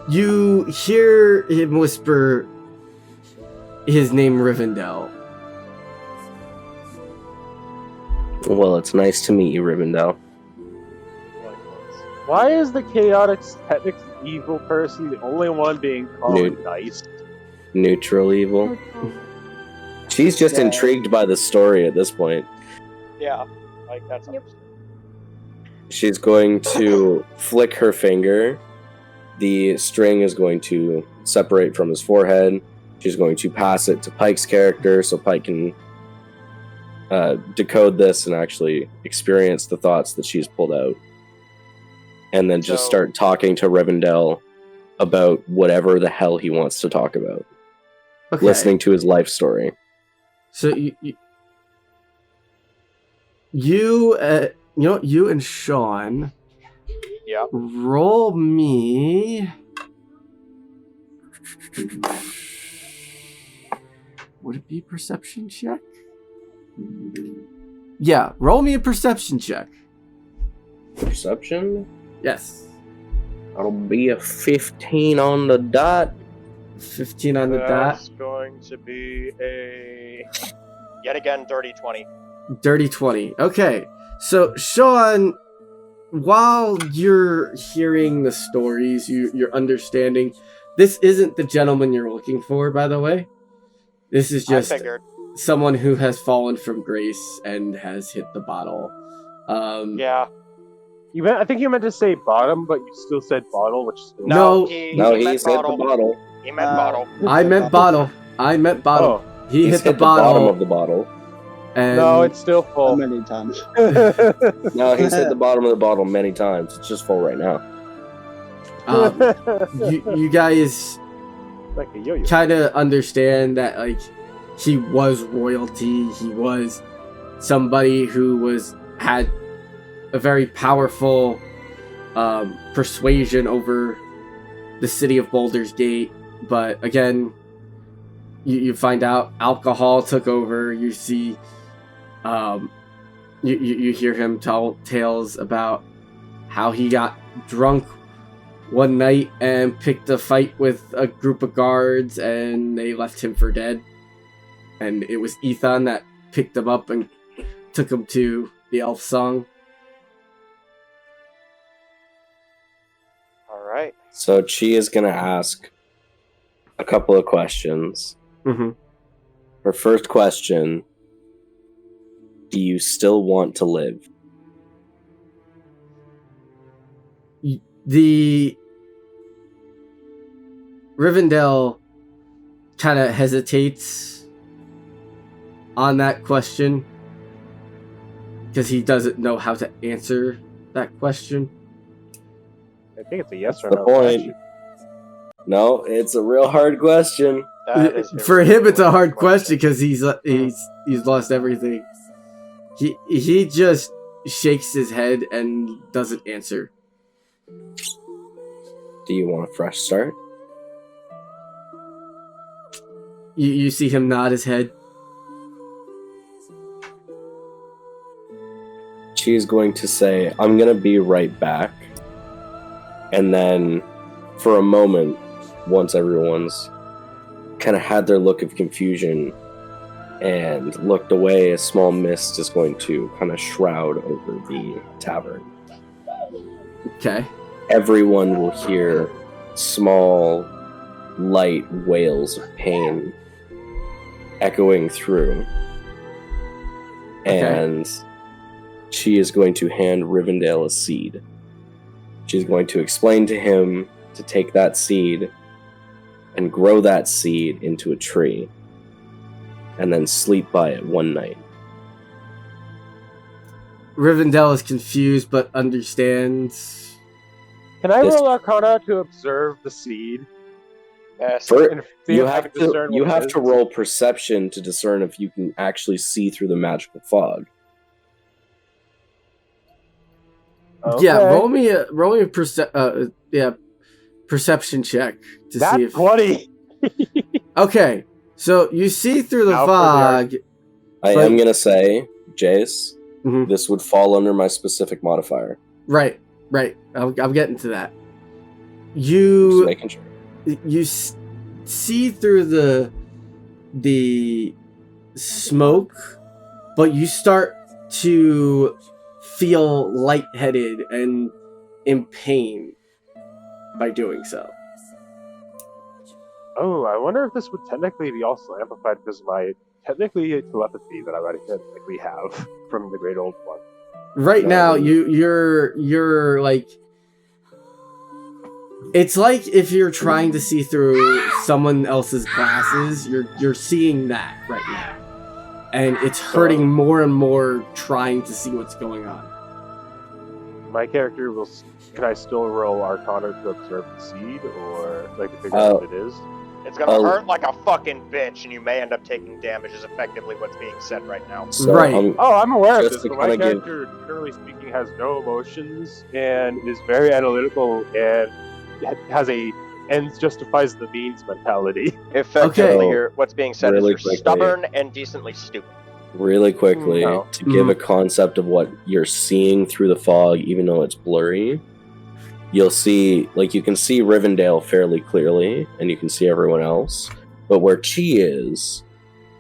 you hear him whisper his name, Rivendell. Well, it's nice to meet you, Rivendell. Why is the chaotic technics evil person the only one being called nice? Neutral evil. She's just intrigued by the story at this point. Yeah, like that's. Yep. She's going to flick her finger. The string is going to separate from his forehead. She's going to pass it to Pike's character so Pike can decode this and actually experience the thoughts that she's pulled out. And then just start talking to Rivendell about whatever the hell he wants to talk about. Okay. Listening to his life story. So you and Sean. Yeah. Roll me. Would it be perception check? Yeah, roll me a perception check. Perception? Yes. That'll be a 15 on the dot. 15 on the That's dot. going to be a yet again dirty 20. Dirty 20. Okay. So, Sean, while you're hearing the stories, you're understanding, this isn't the gentleman you're looking for, by the way. This is just I figured. someone who has fallen from grace and has hit the bottle. Yeah. I think you meant to say bottom, but you still said bottle, which is No. he He meant said bottle. the bottle. He meant bottle. I meant bottle. I meant bottle. Oh, He He's hit the bottle. bottom of the bottle. And no, it's still How full. many times? No, he's hit the bottom of the bottle many times. It's just full right now. you guys Like a yo-yo. kind of understand that, like, he was royalty. He was somebody who had a very powerful persuasion over the city of Baldur's Gate. But again, you find out alcohol took over. You see, you hear him tell tales about how he got drunk one night and picked a fight with a group of guards and they left him for dead. And it was Ethan that picked him up and took him to the elf song. All right. So Chi is going to ask a couple of questions. Mm-hmm. Her first question, do you still want to live? The Rivendell kind of hesitates on that question because he doesn't know how to answer that question. I think it's a yes or The no point. question. No, it's a real hard question. That is a For him, it's a really hard good question because he's lost everything. He just shakes his head and doesn't answer. Do you want a fresh start? You see him nod his head. She's going to say, I'm going to be right back. And then, for a moment, once everyone's kind of had their look of confusion and looked away, a small mist is going to kind of shroud over the tavern. Okay. Everyone will hear small, light wails of pain echoing through. And she is going to hand Rivendell a seed. She's going to explain to him to take that seed and grow that seed into a tree and then sleep by it one night. Rivendell is confused but understands. Can I This- roll Arcana to observe the seed? Yes. For- And see You if I have can discern to you what it have is? to roll perception to discern if you can actually see through the magical fog. Okay. Yeah, roll me a perception check to That's see if 20. Okay, so you see through the Now for the fog. I But- am gonna say, Jace, Mhm. this would fall under my specific modifier. Right. I'm getting to that. Just You making sure. see through the smoke, but you start to feel lightheaded and in pain by doing so. Oh, I wonder if this would technically be also amplified because of my technically telepathy that I already technically have from the Great Old One. Right now, Um, you're like, it's like if you're trying to see through someone else's glasses. You're seeing that right now, and it's hurting more and more trying to see what's going on. My character will. Can I still roll Arcana to observe the seed, or like to figure out what it is? It's gonna hurt like a fucking bitch, and you may end up taking damage. Is effectively what's being said right now. So, Right. Oh, I'm aware of Just this, to but my kinda give- character, generally speaking, has no emotions and is very analytical and has a ends justifies the means mentality. Effectively, Okay. what's being said Really is you're quickly. stubborn and decently stupid. really quickly, No. to give a concept of what you're seeing through the fog, even though it's blurry, you'll see, like, you can see Rivendell fairly clearly, and you can see everyone else. But where Chi is,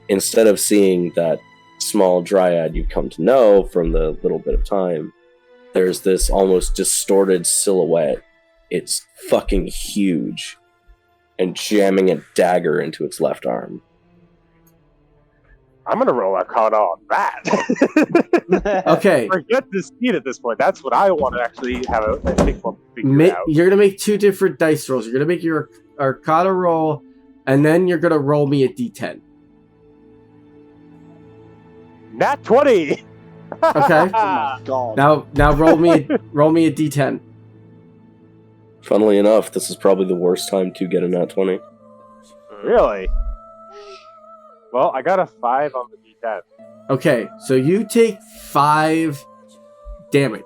instead of seeing that small dryad you come to know from the little bit of time, there's this almost distorted silhouette. It's fucking huge, and jamming a dagger into its left arm. I'm gonna roll Arcana on that. Okay, Forget the seed at this point. That's what I want to actually have a think one figure out. you're gonna make two different dice rolls. You're gonna make your Arcana roll, and then you're gonna roll me a D10. Nat 20. Okay. God. Now roll me a D10. Funnily enough, this is probably the worst time to get a nat 20. Really? Well, I got a 5 on the D10. Okay, so you take 5 damage,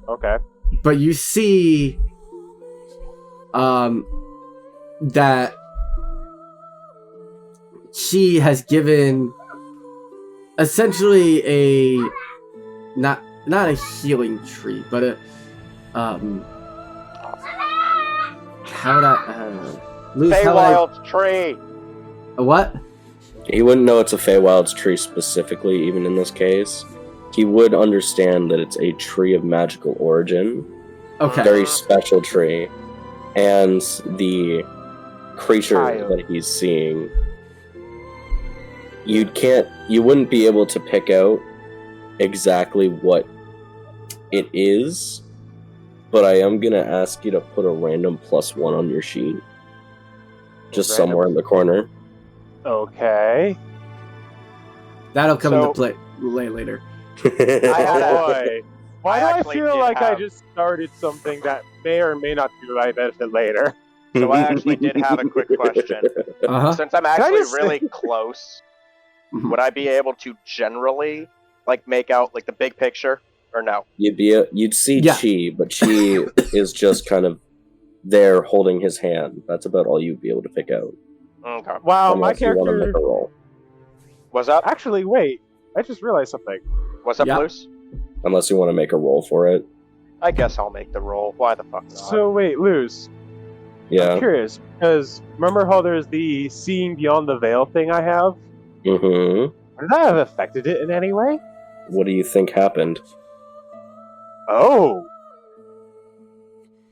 Okay. but you see that she has given essentially a not a healing tree, but a how would I lose how would I, Feywild's tree. a what? He wouldn't know it's a Feywild's tree specifically, even in this case. He would understand that it's a tree of magical origin. Okay. Very special tree. And the creature Child. that he's seeing, you wouldn't be able to pick out exactly what it is, but I am gonna ask you to put a random +1 on your sheet. Just Random. somewhere in the corner. Okay. That'll come So- into play later. I had a- Boy. Why do I actually feel did like I have- just started something that may or may not be to my benefit later? So I actually did have a quick question. Uh-huh. Since I'm I actually just- really close, Mhm. would I be able to generally like make out like the big picture or no? You'd see Yeah. Chi, but Chi is just kind of there holding his hand. That's about all you'd be able to pick out. Okay. Wow, my Unless you want to character. make a roll. What's up? Actually, wait. I just realized something. What's up, Yeah. Luce? Unless you want to make a roll for it. I guess I'll make the roll. Why the fuck not? So wait, Luz. I'm Yeah. curious because remember how there's the seeing beyond the veil thing I have? Mm-hmm. Would that have affected it in any way? What do you think happened? Oh.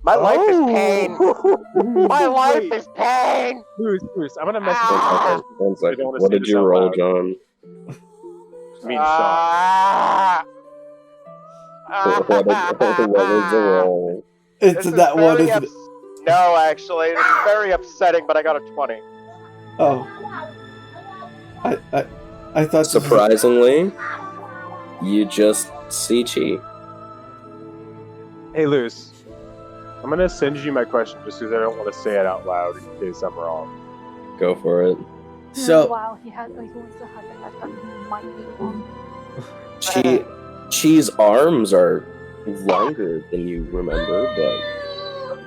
My life is Oh. pain. My life Wait. is pain. Luz, I'm gonna message Ah. you. One I second. don't wanna What say did this you out roll, loud. John? I mean, Sean. Ah. What was the roll? This It's is that one, very isn't it? No, actually, it's very upsetting, but I got a 20. Oh. I thought Surprisingly, you just see Chi. Hey, Luz. I'm gonna send you my question just because I don't want to say it out loud in case I'm wrong. Go for it. So wow, he wants to have that might be wrong. Chi's arms are longer than you remember, but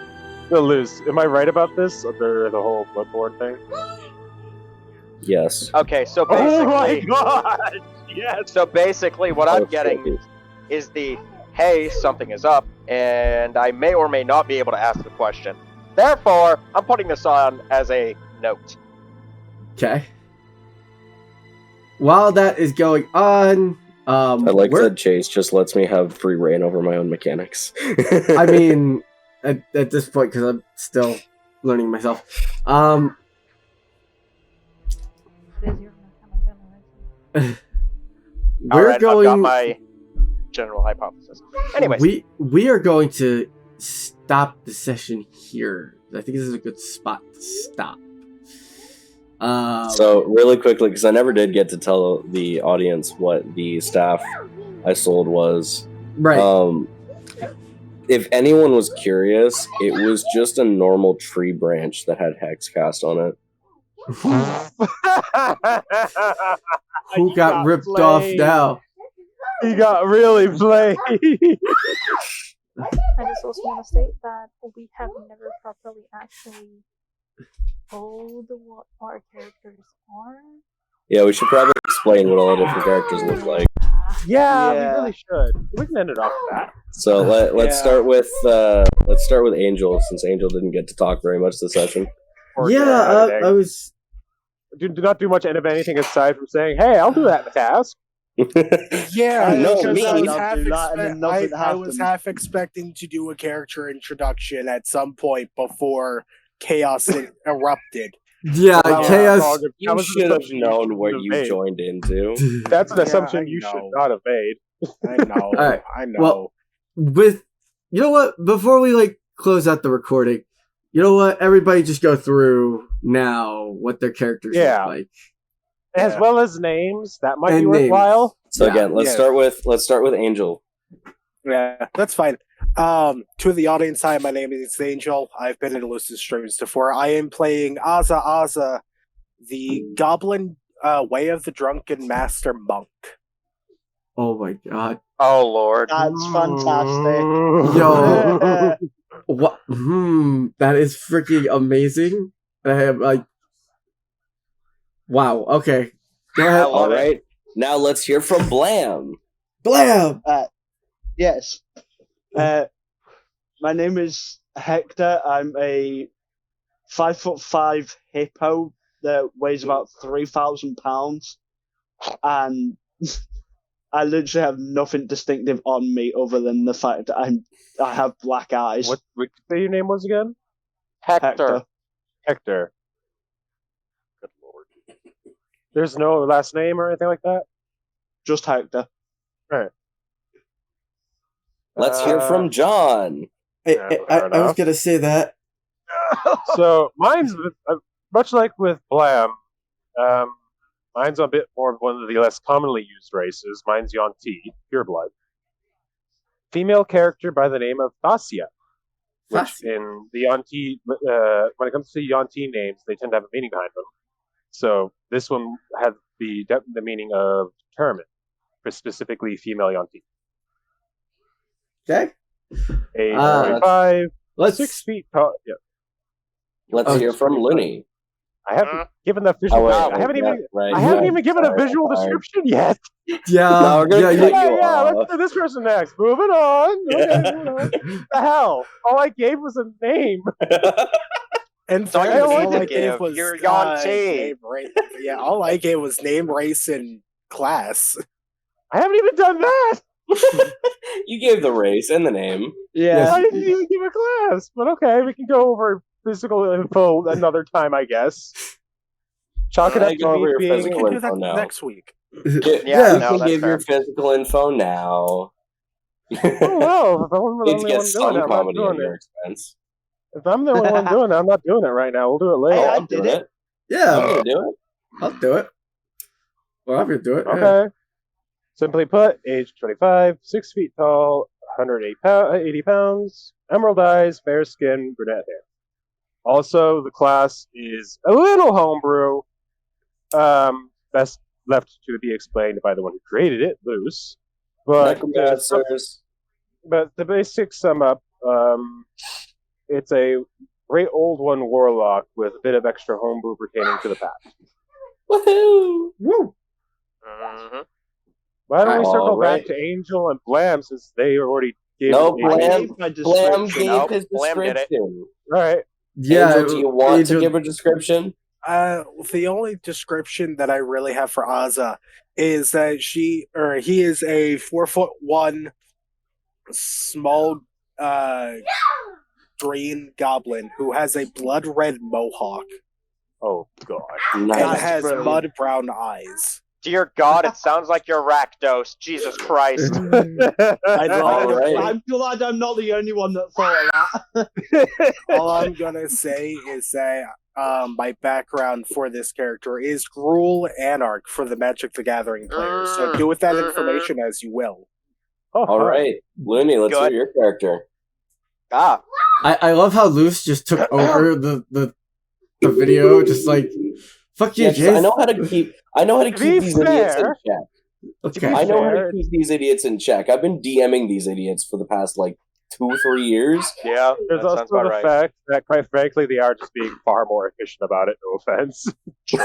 Still lose. Am I right about this? The whole Bloodborne thing? yes. Okay, so Oh my basically, god! Yes! so basically, what I'm getting Okay. is the hey, something is up, and I may or may not be able to ask the question. Therefore, I'm putting this on as a note. Okay. While that is going on, I like we're- that Chase just lets me have free reign over my own mechanics. I mean, at this point, because I'm still learning myself. It is your generation. We're Alright, going. I've got my general hypothesis. Anyways, we are going to stop the session here. I think this is a good spot to stop. So, really quickly, because I never did get to tell the audience what the staff I sold was. right. If anyone was curious, it was just a normal tree branch that had Hexcast on it. Who got ripped off now? He got really played. I just also want to state that we have never properly actually told what our characters are. Yeah, we should probably explain what all the different characters look like. Yeah, Yeah. we really should. We can end it off with that. So let's start with Angel, since Angel didn't get to talk very much this session. Or Yeah, do I was. not do much of anything aside from saying, "Hey, I'll do that task." Yeah, No, because me. I was I'll half do that, and then nothing I was happened. half expecting to do a character introduction at some point before chaos erupted. Yeah, That was chaos. wrong. That You was an should have assumption known what shouldn't you have made. joined into. That's an Yeah, assumption I you should know. not have made. I know. Alright, I know. well, with you know what? Before we close out the recording, you know what? Everybody just go through now what their characters Yeah. look like. As well as names, that might be And names. worthwhile. So Yeah, again, let's start with Angel. Yeah, that's fine. To the audience, hi, my name is Angel. I've been in Lucis streams before. I am playing Aza, the Goblin Way of the Drunken Master Monk. Oh my god. oh lord. That's fantastic. Yo. What? That is freaking amazing. I am like, wow. Okay, go ahead. I love All right, now let's hear from Blam. Blam. Yes. My name is Hector. I'm a 5'5" hippo that weighs about 3,000 pounds, and I literally have nothing distinctive on me other than the fact that I have black eyes. What did you say your name was again? Hector. Hector. Good lord. There's no last name or anything like that? Just Hector. Let's hear from John. fair I was gonna say that. So mine's much like with Blam. Mine's a bit more of one of the less commonly used races. Mine's Yuan-Ti, pureblood. Female character by the name of Thasia, which Thasia. in the Yuan-Ti, when it comes to Yuan-Ti names, they tend to have a meaning behind them. So this one had the meaning of determined, for specifically female Yuan-Ti. Okay. Age Uh, 25, Let's 6 feet tall. Yeah, Let's hear from Looney. I haven't given the official. Oh, wait, I haven't yeah, even. right, I haven't yeah, even given a sorry, visual sorry. description yet. Yeah. No, we're gonna cut Yeah, you yeah. off. Let's do this person next. Moving on. Okay, moving on. What the hell? All I gave was a name. And So fairness, all I all I could gave give, was you're Yuan-Ti. name, yeah, all I gave was name, race, and class. I haven't even done that. You gave the race and the name. Yeah. I didn't even give a class. But okay, we can go over physical info another time, I guess. Chalk it I up go to over me your being. We physical can do that info now. next week. Yeah, You no, can that's give your fair. physical info now. Oh well, if I'm the Need to only get one doing some it, I'm not comedy at doing your it. expense. If I'm the only one doing it, I'm not doing it right now. We'll do it later. Hey, I I'll did do it. I'm Yeah. gonna do it. I'll do it. Well, I'm gonna do it. yeah. Okay. Simply put, age 25, 6 feet tall, 80 pounds, emerald eyes, fair skin, brunette hair. Also, the class is a little homebrew. Best left to be explained by the one who created it, Loose. But Necromancers. But the basic sum up, it's a great old one warlock with a bit of extra homebrew pertaining to the past. Woohoo! Woo! Mm-hmm. Why don't we All circle right. back to Angel and Blam since they already gave No, it? Blam gave Nope, his Blam did it. description. All right. Yeah. Angel, do you want Angel- to give a description? The only description that I really have for Aza is that he is a 4'1" small green goblin who has a blood red mohawk Oh God. that Nice. has brilliant. mud brown eyes. Dear God, it sounds like you're Rakdos. Jesus Christ. I'd All like right. I'm glad I'm not the only one that thought of that. All I'm gonna say is that my background for this character is Gruul Anarch for the Magic the Gathering players. So do with that information as you will. All right, Looney, let's Good. hear your character. Ah, I love how Luce just took over the video, just like fuck you, Yeah, 'cause Jace. I know how to keep. I know how to To keep be these idiots in fair- check. Okay. I know how to fair- keep these idiots in check. I've been DMing these idiots for the past 2-3 years. yeah, There's that also sounds about the right. fact that, quite frankly, they are just being far more efficient about it. No offense. True.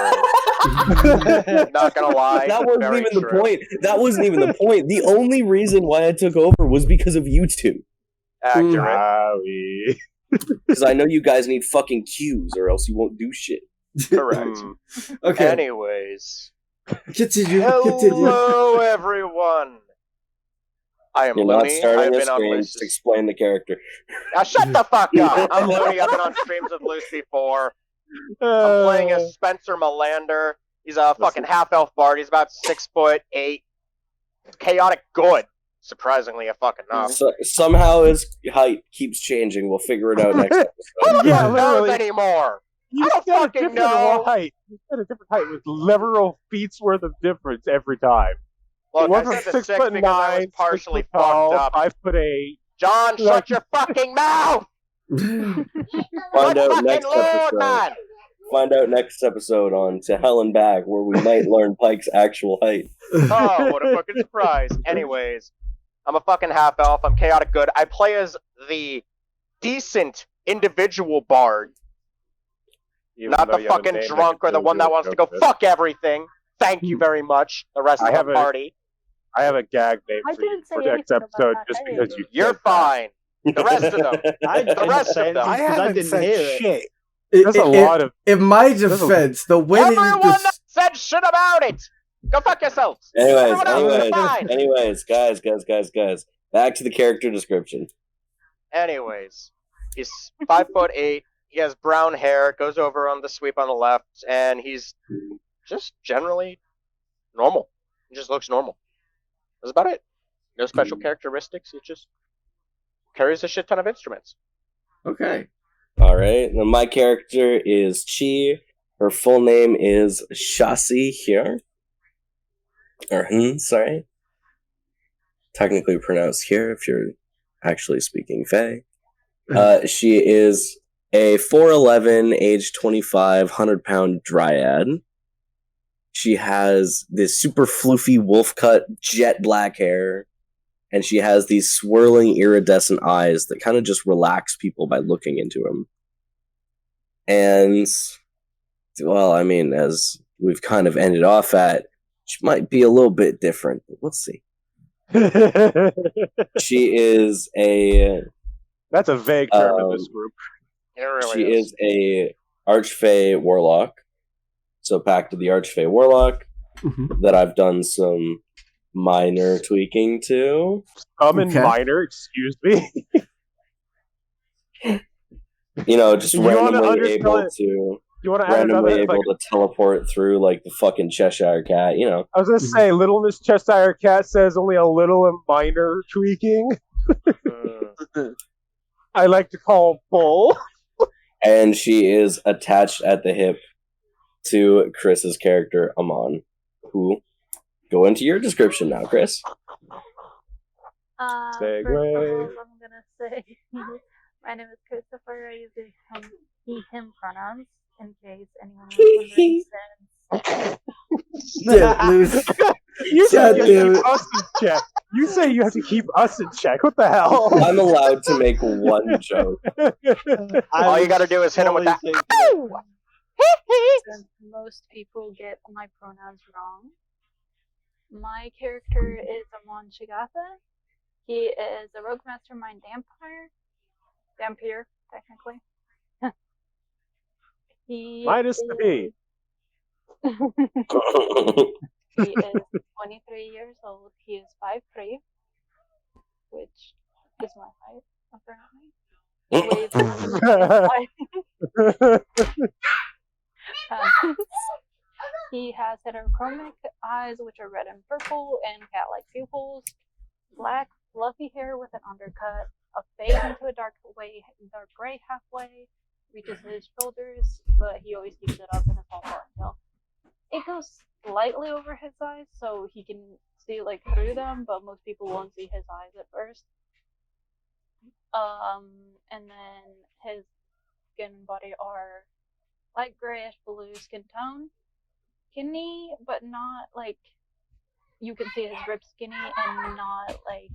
Not gonna lie. That wasn't very even the true. point. That wasn't even the point. The only reason why I took over was because of you two. Accurate. Wowie. Because I know you guys need fucking cues, or else you won't do shit. Correct. Okay. Anyways. Continue. Hello, everyone. I am You're not Looney. starting I've a been on stream Luce's. to explain the character. Now shut the fuck up. I'm Looney. I've been on streams with Luce before. I'm playing as Spencer Melander. He's a fucking half-elf bard. He's about 6'8". Chaotic good. Surprisingly, fucking enough. So, somehow his height keeps changing. We'll figure it out next Who episode. Yeah, the fuck knows literally. anymore? You I don't said a fucking different know. height. You said a different height with literal feet's worth of difference every time. Look, It went I from said the 6 6'9", because I was partially 6 foot tall, fucked up. 5'8". John, shut your fucking mouth! Find Good out fucking next lord, episode. man! Find out next episode on To Hell and Back, where we might learn Pike's actual height. Oh, what a fucking surprise. Anyways, I'm a fucking half-elf. I'm chaotic good. I play as the decent individual bard, Even not though the you have a fucking name that drunk can or the fill one that you wants to with go jokes. fuck everything. Thank you very much, the rest I of have the a- party. I have a gag name I for you didn't say for next anything about episode that. just I because didn't. you You're said that. fine. The rest of them. I didn't rest say of them. anything I 'cause I haven't didn't said hear it. shit. There's a lot of In my There's a- defense, the way that Everyone you that said shit about it! Go fuck yourselves! Anyways, Everyone else is fine! anyways, guys. Back to the character description. Anyways, he's 5'8". He has brown hair. Goes over on the sweep on the left, and he's just generally normal. He just looks normal. That's about it. No special characteristics. He just carries a shit ton of instruments. Okay. Alright, now my character is Chi. Her full name is Shasi here. Sorry. Technically pronounced here if you're actually speaking Fae. She is a 4'11", age 25, 100-pound dryad. She has this super floofy wolf cut, jet black hair, and she has these swirling iridescent eyes that kind of just relax people by looking into them. And, well, I mean, as we've kind of ended off at, she might be a little bit different, but we'll see. She is a That's a vague term in this group. It really she is a Archfey warlock. So back to the Archfey warlock Mhm. that I've done some minor tweaking to. Common Okay. minor, excuse me. You know, just You wanna randomly understand able it? to You want to add randomly another? able Like, to teleport through like the fucking Cheshire Cat. You know, I was gonna say, Little Miss Cheshire Cat says only a little and minor tweaking. I like to call bull. and she is attached at the hip to Chris's character Amon, who go into your description now, Chris. First of Segue. all, I'm gonna say my name is Christopher. I use the he/him pronouns in case anyone was wondering. Since Yeah, Luce. You God said damn it. check. You say you have to keep us in check. What the hell? I'm allowed to make one joke. All you gotta do is hit him with that. Ow! Since most people get my pronouns wrong, my character is Amon Shigatha. He is a rogue mastermind vampire, technically. He Minus the P. He is 23 years old. He is 5'3", which is my height, apparently. He has heterochromic eyes, which are red and purple, and cat-like pupils. Black, fluffy hair with an undercut. A fade into a dark gray halfway. Reaches his shoulders, but he always keeps it up in a small ponytail. It goes slightly over his eyes, so he can see like through them, but most people won't see his eyes at first. And then his skin and body are light grayish blue skin tone, skinny, but not like you can see his ribs skinny and not like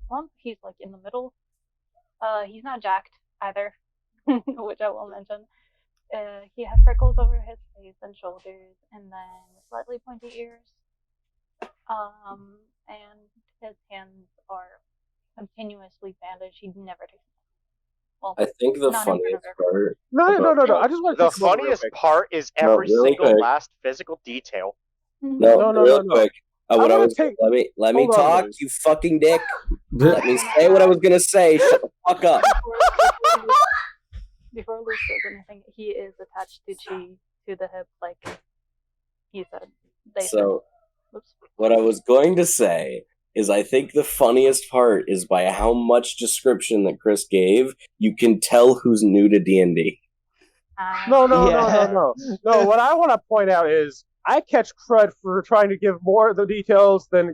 plump. He's like in the middle. He's not jacked either, which I will mention. He has freckles over his face and shoulders, and then slightly pointy ears. And his hands are continuously bandaged. He never takes them. Well, I think the funniest part. No. I just want to The funniest part is every single last physical detail. No, real quick. Let me talk, you fucking dick. Let me say what I was gonna say. Shut the fuck up. Before Luke says anything, he is attached to Chi to the hip, like he said. What I was going to say is I think the funniest part is by how much description that Chris gave, you can tell who's new to D&D. No. What I want to point out is I catch crud for trying to give more of the details than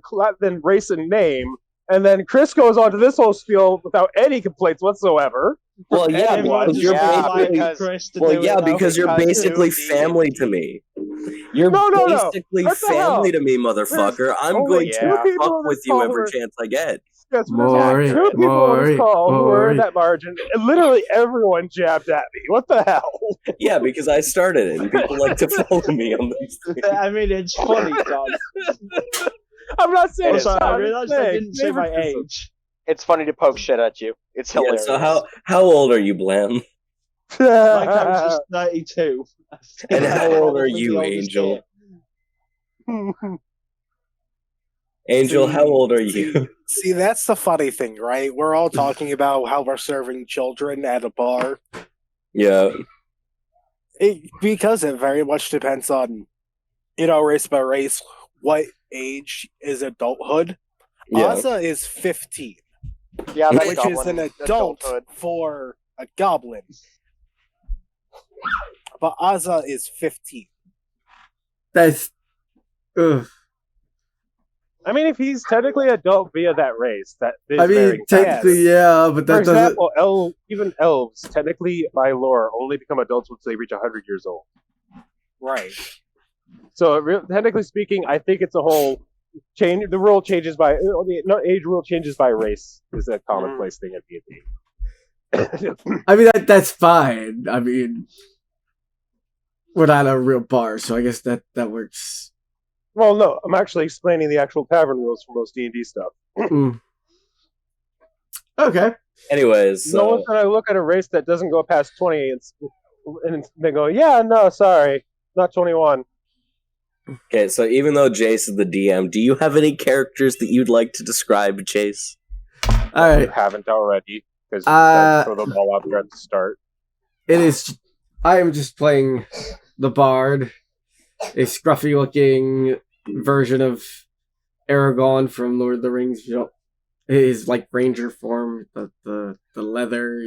race and name, and then Chris goes on to this whole spiel without any complaints whatsoever. Well, yeah, because you're basically family to me. You're basically family to me, motherfucker. I'm going to fuck with you every chance I get. Yes, two people on this call who were in that margin, and literally everyone jabbed at me. What the hell? Yeah, because I started it, and people like to follow me on these things. I mean, it's funny, John. I'm not saying I realized I didn't say my age. It's funny to poke shit at you. It's hilarious. Yeah, so how old are you, Blam? Like I was just 32. And how old are you, Angel? Angel, how old are you? See, that's the funny thing, right? We're all talking about how we're serving children at a bar. Yeah. Because it very much depends on, race by race, what age is adulthood. Yeah. Asa is 15. Yeah, which is an adult for a goblin. But Asa is 15. That's... Ugh. I mean, if he's technically adult via that race, that is very technically, yeah, but that doesn't... For example, even elves, technically, by lore, only become adults once they reach 100 years old. Right. So, technically speaking, I think it's a whole... The rule changes by age rule changes by race is a commonplace thing at D&D. I mean that's fine. I mean, we're not a real bar, so I guess that works. Well, no, I'm actually explaining the actual tavern rules for most D&D stuff. Okay. Anyways, no one's gonna look at a race that doesn't go past 20 and they go, "Yeah, no, sorry, not 21." Okay, so even though Jace is the DM, do you have any characters that you'd like to describe, Jace? Alright. You haven't already, because you throw them all out there at the start. I am just playing the Bard, a scruffy-looking version of Aragorn from Lord of the Rings. His, like, ranger form, the leather,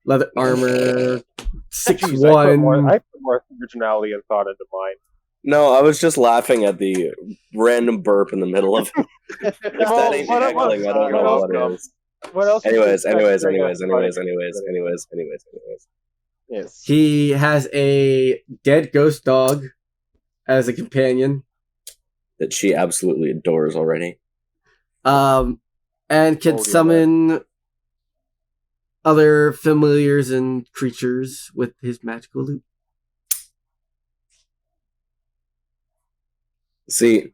leather armor, 6'1". I put more originality and thought into mine. No, I was just laughing at the random burp in the middle of it. If that ain't heckling, I don't know what is. What else? Anyways. Yes. He has a dead ghost dog as a companion. that she absolutely adores already. And can Holy summon other familiars and creatures with his magical loot. See,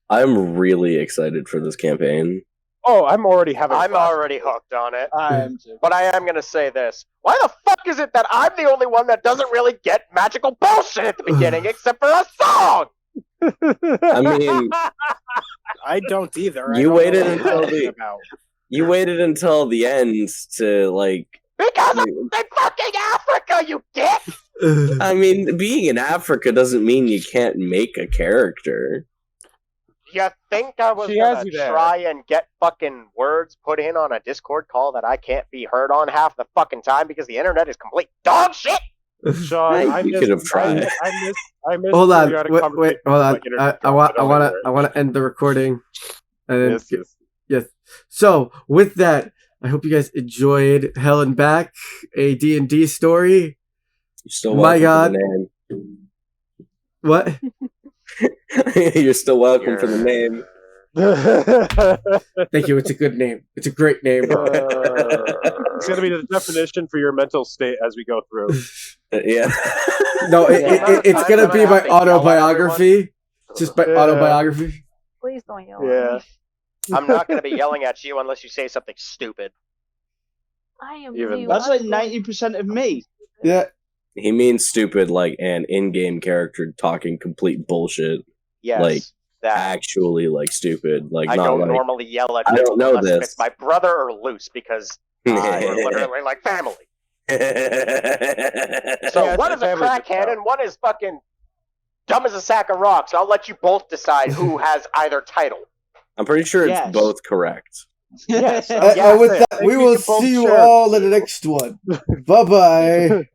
I'm really excited for this campaign. Oh, I'm already having. I'm fun. already hooked on it. I am too. But I am gonna say this. Why the fuck is it that I'm the only one that doesn't really get magical bullshit at the beginning except for a song? I mean, I don't either. You I don't waited know what until you're talking the- about. you waited until the end to like. Because I'm in fucking Africa, you dick! I mean, being in Africa doesn't mean you can't make a character. You think I was She has gonna you there. try and get fucking words put in on a Discord call that I can't be heard on half the fucking time because the internet is complete dog shit? Sean, I You missed, could have tried. I missed Hold on, periodic wait, conversations hold on. with my internet I want dropped to end the recording. And then, Yes, yes. yes. So with that, I hope you guys enjoyed Hell and Back, a D&D story. You're still My welcome God. for the What? name. You're still welcome for the name. Thank you. It's a good name. It's a great name. It's going to be the definition for your mental state as we go through. Yeah. No, Yeah. it's gonna be my I'm gonna have to yell at autobiography. Just my Yeah. autobiography. Please don't yell at Yeah. me. I'm not gonna be yelling at you unless you say something stupid. I am Even the That's one like 90% of me. Yeah. He means stupid like an in-game character talking complete bullshit. Yes, Like, that. Actually, like stupid. Like I not don't like. normally yell at I people don't know unless this. it's my brother or Luce because we're literally like family. So Yeah, one it's is a family crackhead discount. and one is fucking dumb as a sack of rocks. I'll let you both decide who has either title. I'm pretty sure it's Yes. both correct. Yes. And Yeah, with say it. that, Thank we you will to both see you share. all in the next one. Bye bye.